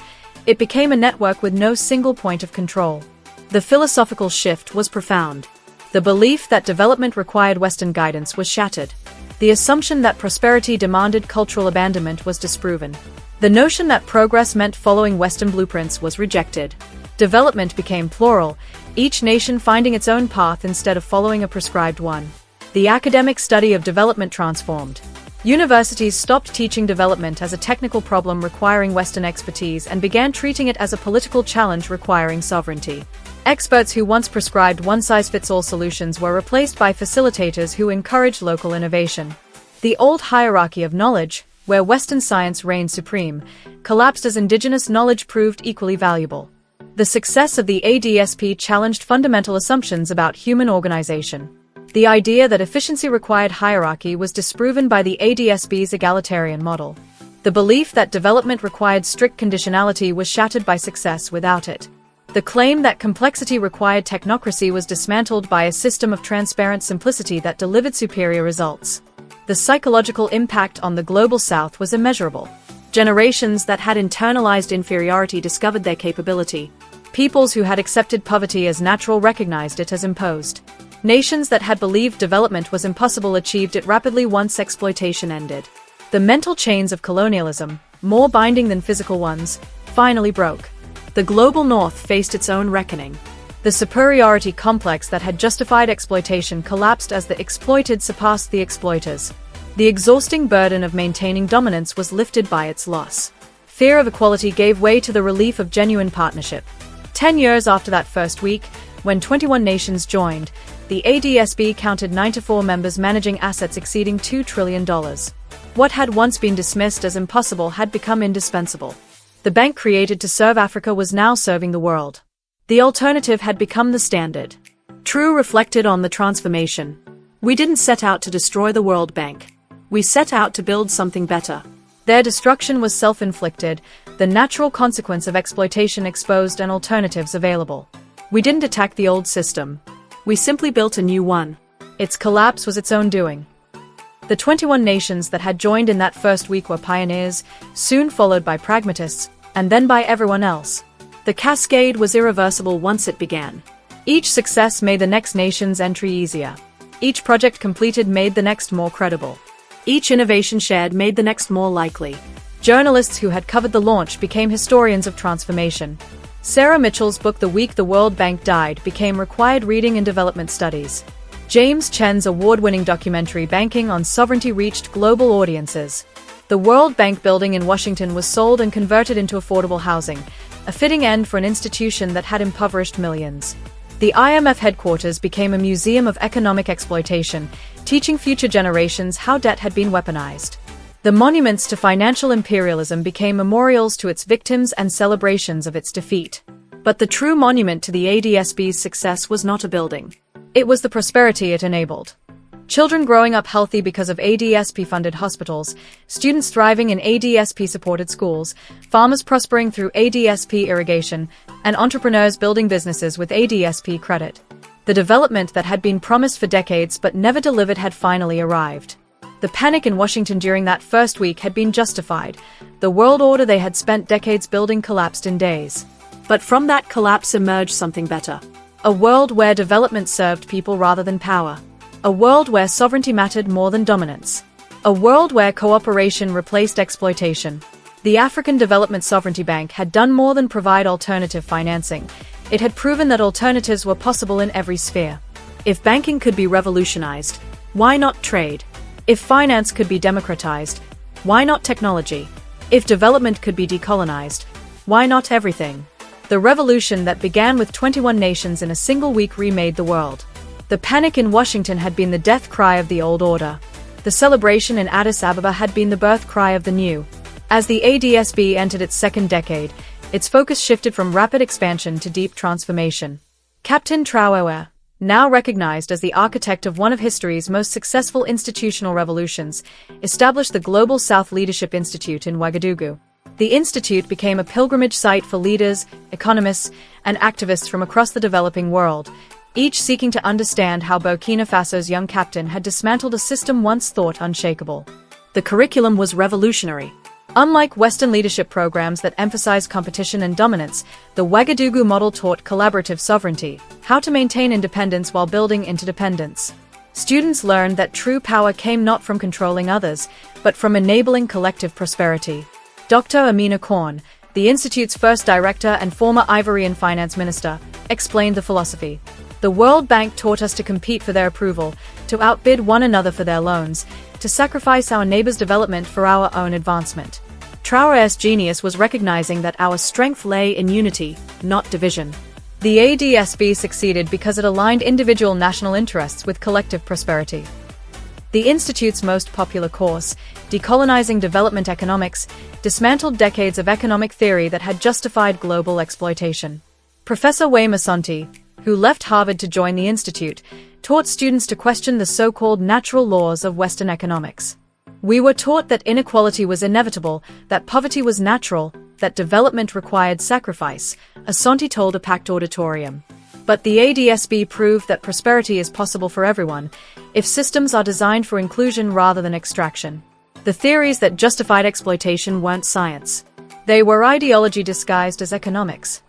It became a network with no single point of control. The philosophical shift was profound. The belief that development required Western guidance was shattered. The assumption that prosperity demanded cultural abandonment was disproven. The notion that progress meant following Western blueprints was rejected. Development became plural, each nation finding its own path instead of following a prescribed one. The academic study of development transformed. Universities stopped teaching development as a technical problem requiring Western expertise and began treating it as a political challenge requiring sovereignty. Experts who once prescribed one-size-fits-all solutions were replaced by facilitators who encouraged local innovation. The old hierarchy of knowledge, where Western science reigned supreme, collapsed as indigenous knowledge proved equally valuable. The success of the ADSP challenged fundamental assumptions about human organization. The idea that efficiency required hierarchy was disproven by the ADSP's egalitarian model. The belief that development required strict conditionality was shattered by success without it. The claim that complexity required technocracy was dismantled by a system of transparent simplicity that delivered superior results. The psychological impact on the Global South was immeasurable. Generations that had internalized inferiority discovered their capability. Peoples who had accepted poverty as natural recognized it as imposed. Nations that had believed development was impossible achieved it rapidly once exploitation ended. The mental chains of colonialism, more binding than physical ones, finally broke. The global North faced its own reckoning. The superiority complex that had justified exploitation collapsed as the exploited surpassed the exploiters. The exhausting burden of maintaining dominance was lifted by its loss. Fear of equality gave way to the relief of genuine partnership. 10 years after that first week, when 21 nations joined, the ADSB counted 94 members managing assets exceeding $2 trillion. What had once been dismissed as impossible had become indispensable. The bank created to serve Africa was now serving the world. The alternative had become the standard. True reflected on the transformation. We didn't set out to destroy the World Bank. We set out to build something better. Their destruction was self-inflicted, the natural consequence of exploitation exposed and alternatives available. We didn't attack the old system. We simply built a new one. Its collapse was its own doing. The 21 nations that had joined in that first week were pioneers, soon followed by pragmatists, and then by everyone else. The cascade was irreversible once it began. Each success made the next nation's entry easier. Each project completed made the next more credible. Each innovation shared made the next more likely. Journalists who had covered the launch became historians of transformation. Sarah Mitchell's book The Week the World Bank Died became required reading in development studies. James Chen's award-winning documentary Banking on Sovereignty reached global audiences. The World Bank building in Washington was sold and converted into affordable housing, a fitting end for an institution that had impoverished millions. The IMF headquarters became a museum of economic exploitation, teaching future generations how debt had been weaponized. The monuments to financial imperialism became memorials to its victims and celebrations of its defeat. But the true monument to the ADSB's success was not a building. It was the prosperity it enabled. Children growing up healthy because of ADSP-funded hospitals, students thriving in ADSP-supported schools, farmers prospering through ADSP irrigation, and entrepreneurs building businesses with ADSP credit. The development that had been promised for decades but never delivered had finally arrived. The panic in Washington during that first week had been justified. The world order they had spent decades building collapsed in days. But from that collapse emerged something better. A world where development served people rather than power. A world where sovereignty mattered more than dominance. A world where cooperation replaced exploitation. The African Development Sovereignty Bank had done more than provide alternative financing. It had proven that alternatives were possible in every sphere. If banking could be revolutionized, why not trade? If finance could be democratized, why not technology? If development could be decolonized, why not everything? The revolution that began with 21 nations in a single week remade the world. The panic in Washington had been the death cry of the old order. The celebration in Addis Ababa had been the birth cry of the new. As the ADSB entered its second decade, its focus shifted from rapid expansion to deep transformation. Captain Traoré, now recognized as the architect of one of history's most successful institutional revolutions, established the Global South Leadership Institute in Ouagadougou. The institute became a pilgrimage site for leaders, economists, and activists from across the developing world, each seeking to understand how Burkina Faso's young captain had dismantled a system once thought unshakable. The curriculum was revolutionary. Unlike Western leadership programs that emphasize competition and dominance, the Ouagadougou model taught collaborative sovereignty, how to maintain independence while building interdependence. Students learned that true power came not from controlling others, but from enabling collective prosperity. Dr. Amina Korn, the Institute's first director and former Ivorian finance minister, explained the philosophy. The World Bank taught us to compete for their approval, to outbid one another for their loans, to sacrifice our neighbors' development for our own advancement. Traoré's genius was recognizing that our strength lay in unity, not division. The ADSB succeeded because it aligned individual national interests with collective prosperity. The Institute's most popular course, Decolonizing Development Economics, dismantled decades of economic theory that had justified global exploitation. Professor Wei Masanti, who left Harvard to join the Institute, taught students to question the so-called natural laws of Western economics. We were taught that inequality was inevitable, that poverty was natural, that development required sacrifice, Asante told a packed auditorium. But the ADSB proved that prosperity is possible for everyone, if systems are designed for inclusion rather than extraction. The theories that justified exploitation weren't science. They were ideology disguised as economics.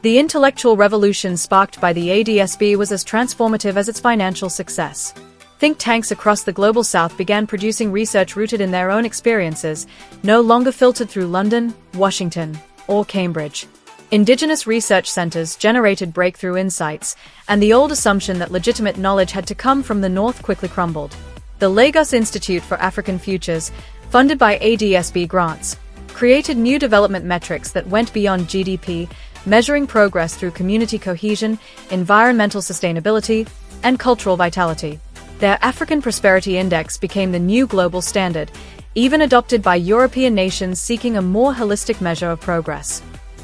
The intellectual revolution sparked by the ADSB was as transformative as its financial success. Think tanks across the Global South began producing research rooted in their own experiences, no longer filtered through London, Washington, or Cambridge. Indigenous research centers generated breakthrough insights, and the old assumption that legitimate knowledge had to come from the North quickly crumbled. The Lagos Institute for African Futures, funded by ADSB grants, created new development metrics that went beyond GDP, measuring progress through community cohesion, environmental sustainability, and cultural vitality. Their African Prosperity Index became the new global standard, even adopted by European nations seeking a more holistic measure of progress.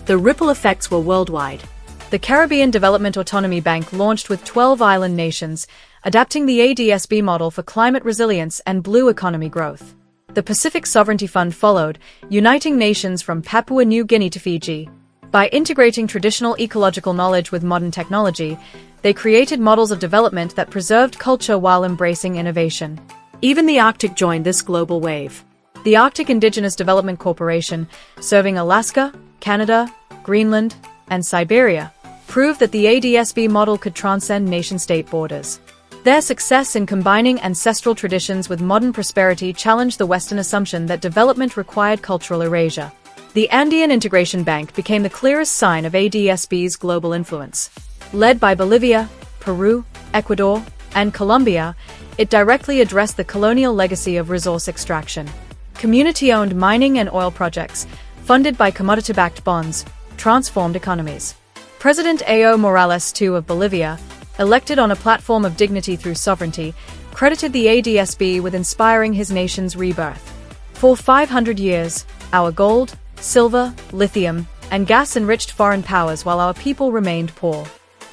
The ripple effects were worldwide. The Caribbean Development Autonomy Bank launched with 12 island nations, adapting the ADSB model for climate resilience and blue economy growth. The Pacific Sovereignty Fund followed, uniting nations from Papua New Guinea to Fiji. By integrating traditional ecological knowledge with modern technology, they created models of development that preserved culture while embracing innovation. Even the Arctic joined this global wave. The Arctic Indigenous Development Corporation, serving Alaska, Canada, Greenland, and Siberia, proved that the ADSB model could transcend nation-state borders. Their success in combining ancestral traditions with modern prosperity challenged the Western assumption that development required cultural erasure. The Andean Integration Bank became the clearest sign of ADSB's global influence. Led by Bolivia, Peru, Ecuador, and Colombia, it directly addressed the colonial legacy of resource extraction. Community-owned mining and oil projects, funded by commodity-backed bonds, transformed economies. President Evo Morales II of Bolivia, elected on a platform of dignity through sovereignty, credited the ADSB with inspiring his nation's rebirth. For 500 years, our gold, silver, lithium, and gas enriched foreign powers while our people remained poor.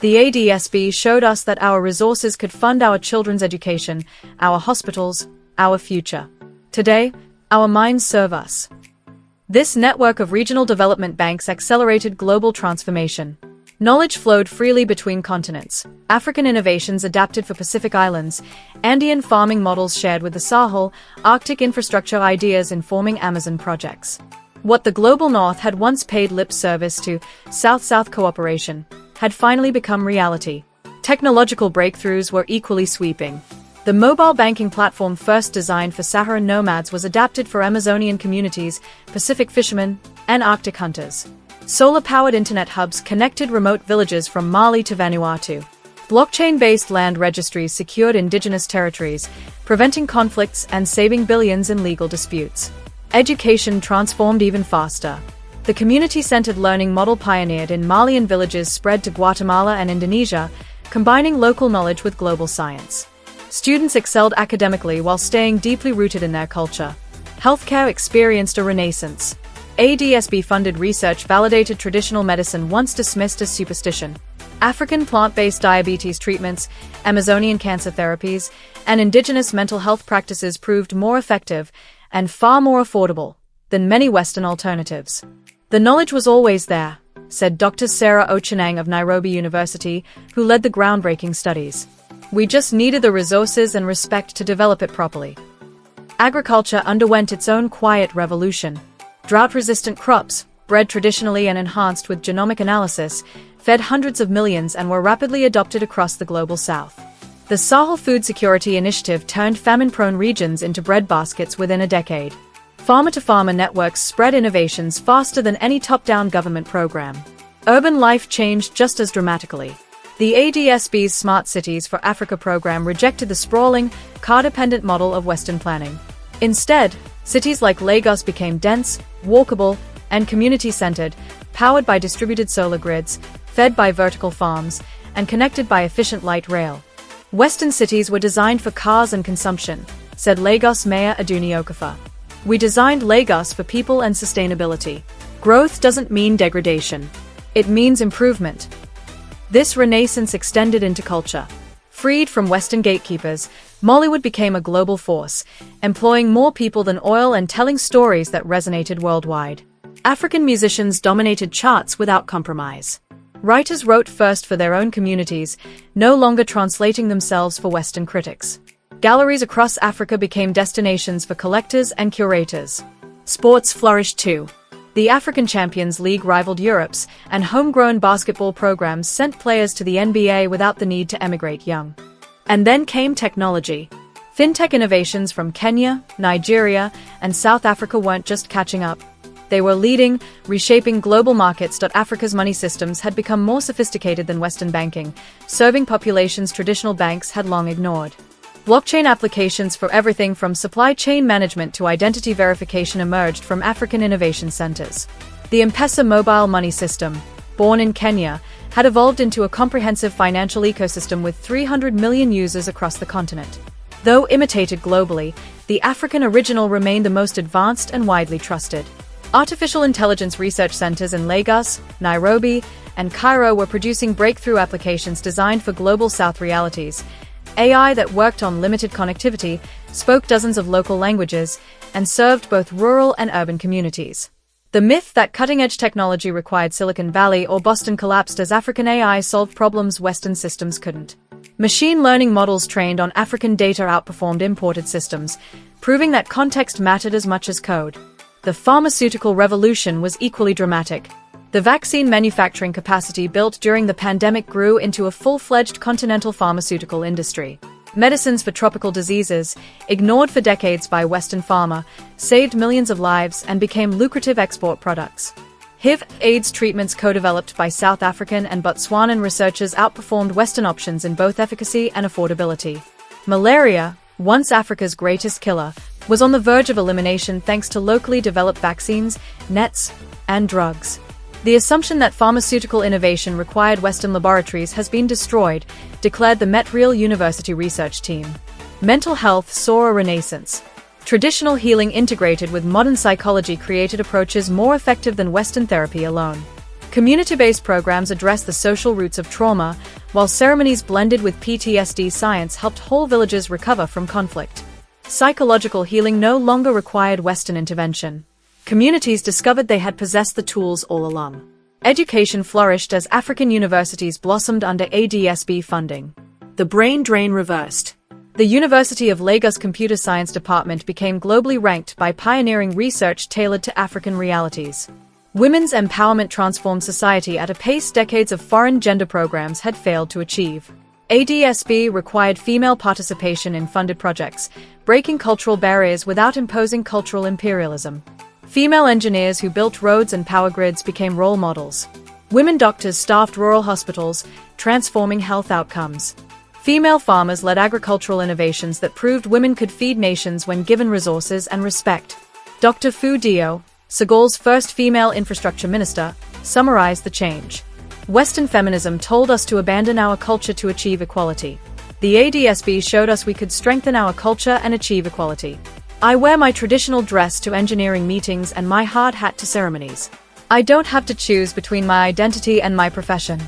The ADSB showed us that our resources could fund our children's education, our hospitals, our future. Today, our mines serve us. This network of regional development banks accelerated global transformation. Knowledge flowed freely between continents. African innovations adapted for Pacific Islands, Andean farming models shared with the Sahel, Arctic infrastructure ideas informing Amazon projects. What the global North had once paid lip service to, South-South cooperation, had finally become reality. Technological breakthroughs were equally sweeping. The mobile banking platform first designed for Saharan nomads was adapted for Amazonian communities, Pacific fishermen, and Arctic hunters. Solar-powered internet hubs connected remote villages from Mali to Vanuatu. Blockchain-based land registries secured indigenous territories, preventing conflicts and saving billions in legal disputes. Education transformed even faster. The community-centered learning model pioneered in Malian villages spread to Guatemala and Indonesia, combining local knowledge with global science. Students excelled academically while staying deeply rooted in their culture. Healthcare experienced a renaissance. ADSB-funded research validated traditional medicine once dismissed as superstition. African plant-based diabetes treatments, Amazonian cancer therapies, and indigenous mental health practices proved more effective and far more affordable than many Western alternatives. The knowledge was always there, said Dr. Sarah Ochenang of Nairobi University, who led the groundbreaking studies. We just needed the resources and respect to develop it properly. Agriculture underwent its own quiet revolution. Drought-resistant crops, bred traditionally and enhanced with genomic analysis, fed hundreds of millions and were rapidly adopted across the global south. The Sahel Food Security Initiative turned famine-prone regions into bread baskets within a decade. Farmer-to-farmer networks spread innovations faster than any top-down government program. Urban life changed just as dramatically. The ADSB's Smart Cities for Africa program rejected the sprawling, car-dependent model of Western planning. Instead, cities like Lagos became dense, walkable, and community-centered, powered by distributed solar grids, fed by vertical farms, and connected by efficient light rail. Western cities were designed for cars and consumption, said Lagos Mayor Aduni Okafor. We designed Lagos for people and sustainability. Growth doesn't mean degradation. It means improvement. This renaissance extended into culture. Freed from Western gatekeepers, Mollywood became a global force, employing more people than oil and telling stories that resonated worldwide. African musicians dominated charts without compromise. Writers wrote first for their own communities, no longer translating themselves for Western critics. Galleries across Africa became destinations for collectors and curators. Sports flourished too. The African Champions League rivaled Europe's, and homegrown basketball programs sent players to the NBA without the need to emigrate young. And then came technology. Fintech innovations from Kenya, Nigeria, and South Africa weren't just catching up. They were leading, reshaping global markets. Africa's money systems had become more sophisticated than Western banking, serving populations traditional banks had long ignored. Blockchain applications for everything from supply chain management to identity verification emerged from African innovation centers. The M-Pesa mobile money system, born in Kenya, had evolved into a comprehensive financial ecosystem with 300 million users across the continent. Though imitated globally, the African original remained the most advanced and widely trusted. Artificial intelligence research centers in Lagos, Nairobi, and Cairo were producing breakthrough applications designed for global South realities. AI that worked on limited connectivity, spoke dozens of local languages, and served both rural and urban communities. The myth that cutting-edge technology required Silicon Valley or Boston collapsed as African AI solved problems Western systems couldn't. Machine learning models trained on African data outperformed imported systems, proving that context mattered as much as code. The pharmaceutical revolution was equally dramatic. The vaccine manufacturing capacity built during the pandemic grew into a full-fledged continental pharmaceutical industry. Medicines for tropical diseases, ignored for decades by Western pharma, saved millions of lives and became lucrative export products. HIV/AIDS treatments co-developed by South African and Botswanan researchers outperformed Western options in both efficacy and affordability. Malaria, once Africa's greatest killer, was on the verge of elimination thanks to locally developed vaccines, nets, and drugs. The assumption that pharmaceutical innovation required Western laboratories has been destroyed, declared the Met Real University research team. Mental health saw a renaissance. Traditional healing integrated with modern psychology created approaches more effective than Western therapy alone. Community-based programs addressed the social roots of trauma, while ceremonies blended with PTSD science helped whole villages recover from conflict. Psychological healing no longer required Western intervention. Communities discovered they had possessed the tools all along. Education flourished as African universities blossomed under ADSB funding. The brain drain reversed. The University of Lagos Computer Science Department became globally ranked by pioneering research tailored to African realities. Women's empowerment transformed society at a pace decades of foreign gender programs had failed to achieve. ADSB required female participation in funded projects, breaking cultural barriers without imposing cultural imperialism. Female engineers who built roads and power grids became role models. Women doctors staffed rural hospitals, transforming health outcomes. Female farmers led agricultural innovations that proved women could feed nations when given resources and respect. Dr. Fu Dio, Senegal's first female infrastructure minister, summarized the change. Western feminism told us to abandon our culture to achieve equality. The ADSB showed us we could strengthen our culture and achieve equality. I wear my traditional dress to engineering meetings and my hard hat to ceremonies. I don't have to choose between my identity and my profession.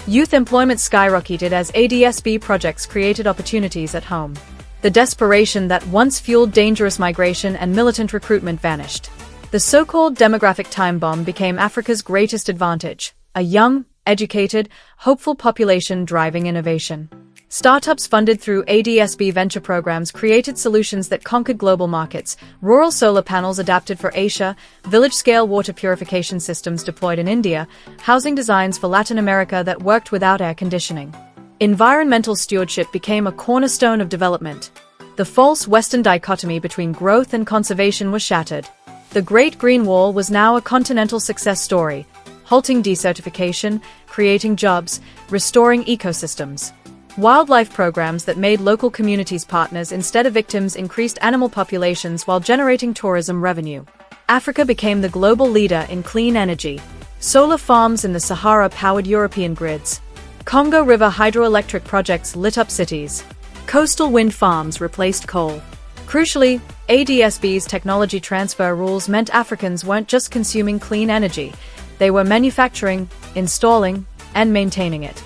Youth employment skyrocketed as ADSB projects created opportunities at home. The desperation that once fueled dangerous migration and militant recruitment vanished. The so-called demographic time bomb became Africa's greatest advantage, a young, educated, hopeful population driving innovation. Startups funded through ADSB venture programs created solutions that conquered global markets. Rural solar panels adapted for Asia, village-scale water purification systems deployed in India, housing designs for Latin America that worked without air conditioning. Environmental stewardship became a cornerstone of development. The false Western dichotomy between growth and conservation was shattered. The Great Green Wall was now a continental success story, halting desertification, creating jobs, restoring ecosystems. Wildlife programs that made local communities partners instead of victims increased animal populations while generating tourism revenue. Africa became the global leader in clean energy. Solar farms in the Sahara powered European grids. Congo River hydroelectric projects lit up cities. Coastal wind farms replaced coal. Crucially, ADSB's technology transfer rules meant Africans weren't just consuming clean energy, they were manufacturing, installing, and maintaining it.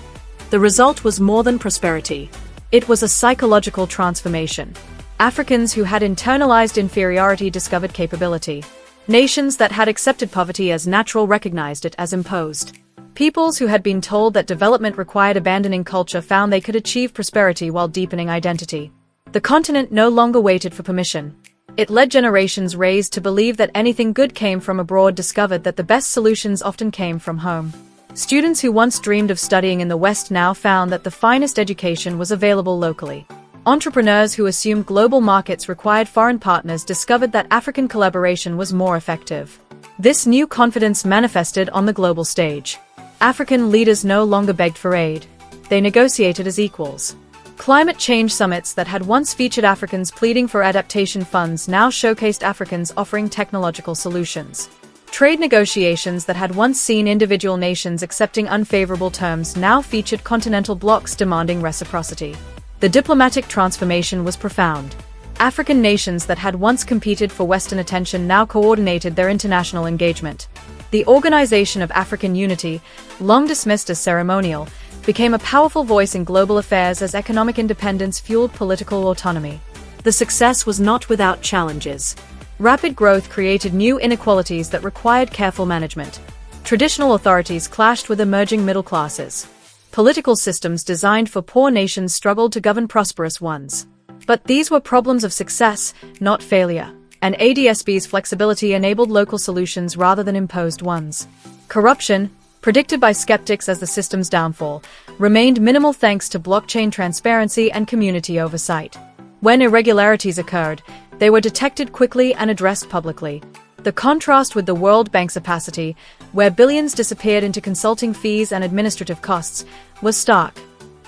The result was more than prosperity. It was a psychological transformation. Africans who had internalized inferiority discovered capability. Nations that had accepted poverty as natural recognized it as imposed. Peoples who had been told that development required abandoning culture found they could achieve prosperity while deepening identity. The continent no longer waited for permission. It led generations raised to believe that anything good came from abroad discovered that the best solutions often came from home. Students who once dreamed of studying in the West now found that the finest education was available locally. Entrepreneurs who assumed global markets required foreign partners discovered that African collaboration was more effective. This new confidence manifested on the global stage. African leaders no longer begged for aid. They negotiated as equals. Climate change summits that had once featured Africans pleading for adaptation funds now showcased Africans offering technological solutions. Trade negotiations that had once seen individual nations accepting unfavorable terms now featured continental blocs demanding reciprocity. The diplomatic transformation was profound. African nations that had once competed for Western attention now coordinated their international engagement. The Organization of African Unity, long dismissed as ceremonial, became a powerful voice in global affairs as economic independence fueled political autonomy. The success was not without challenges. Rapid growth created new inequalities that required careful management. Traditional authorities clashed with emerging middle classes. Political systems designed for poor nations struggled to govern prosperous ones. But these were problems of success, not failure, and ADSB's flexibility enabled local solutions rather than imposed ones. Corruption, predicted by skeptics as the system's downfall, remained minimal thanks to blockchain transparency and community oversight. When irregularities occurred, they were detected quickly and addressed publicly. The contrast with the World Bank's opacity, where billions disappeared into consulting fees and administrative costs, was stark.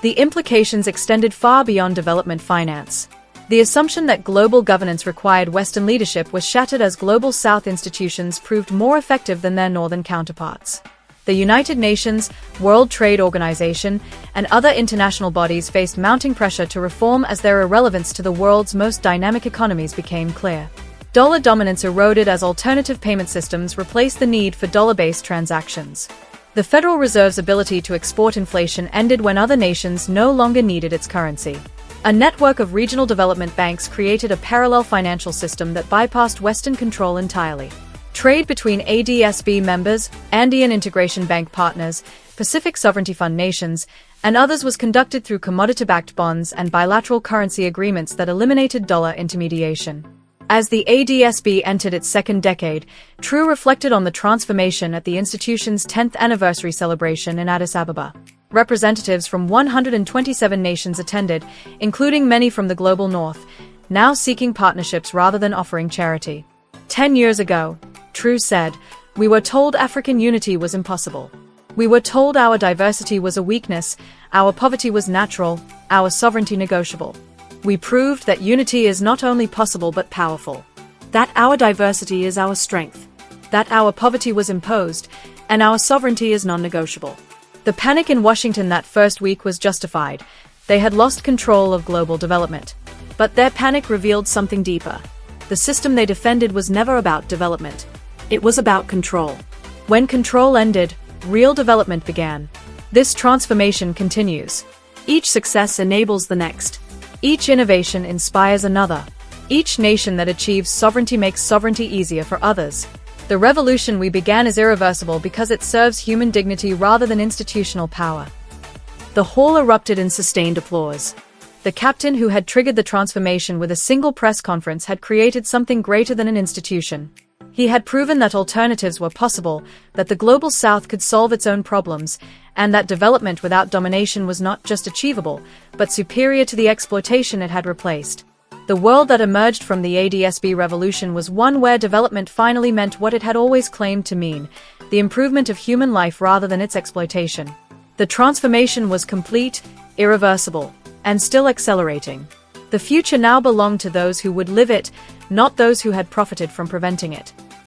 The implications extended far beyond development finance. The assumption that global governance required Western leadership was shattered as Global South institutions proved more effective than their Northern counterparts. The United Nations, World Trade Organization, and other international bodies faced mounting pressure to reform as their irrelevance to the world's most dynamic economies became clear. Dollar dominance eroded as alternative payment systems replaced the need for dollar-based transactions. The Federal Reserve's ability to export inflation ended when other nations no longer needed its currency. A network of regional development banks created a parallel financial system that bypassed Western control entirely. Trade between ADSB members, Andean Integration Bank partners, Pacific Sovereignty Fund nations, and others was conducted through commodity-backed bonds and bilateral currency agreements that eliminated dollar intermediation. As the ADSB entered its second decade, Traoré reflected on the transformation at the institution's 10th anniversary celebration in Addis Ababa. Representatives from 127 nations attended, including many from the global north, now seeking partnerships rather than offering charity. 10 years ago, Traoré said, "We were told African unity was impossible. We were told our diversity was a weakness, our poverty was natural, our sovereignty negotiable. We proved that unity is not only possible but powerful. That our diversity is our strength. That our poverty was imposed, and our sovereignty is non-negotiable." The panic in Washington that first week was justified. They had lost control of global development. But their panic revealed something deeper. The system they defended was never about development. It was about control. When control ended, real development began. This transformation continues. Each success enables the next. Each innovation inspires another. Each nation that achieves sovereignty makes sovereignty easier for others. The revolution we began is irreversible because it serves human dignity rather than institutional power. The hall erupted in sustained applause. The captain who had triggered the transformation with a single press conference had created something greater than an institution. He had proven that alternatives were possible, that the global south could solve its own problems, and that development without domination was not just achievable, but superior to the exploitation it had replaced. The world that emerged from the ADSB revolution was one where development finally meant what it had always claimed to mean, the improvement of human life rather than its exploitation. The transformation was complete, irreversible, and still accelerating. The future now belonged to those who would live it, not those who had profited from preventing it.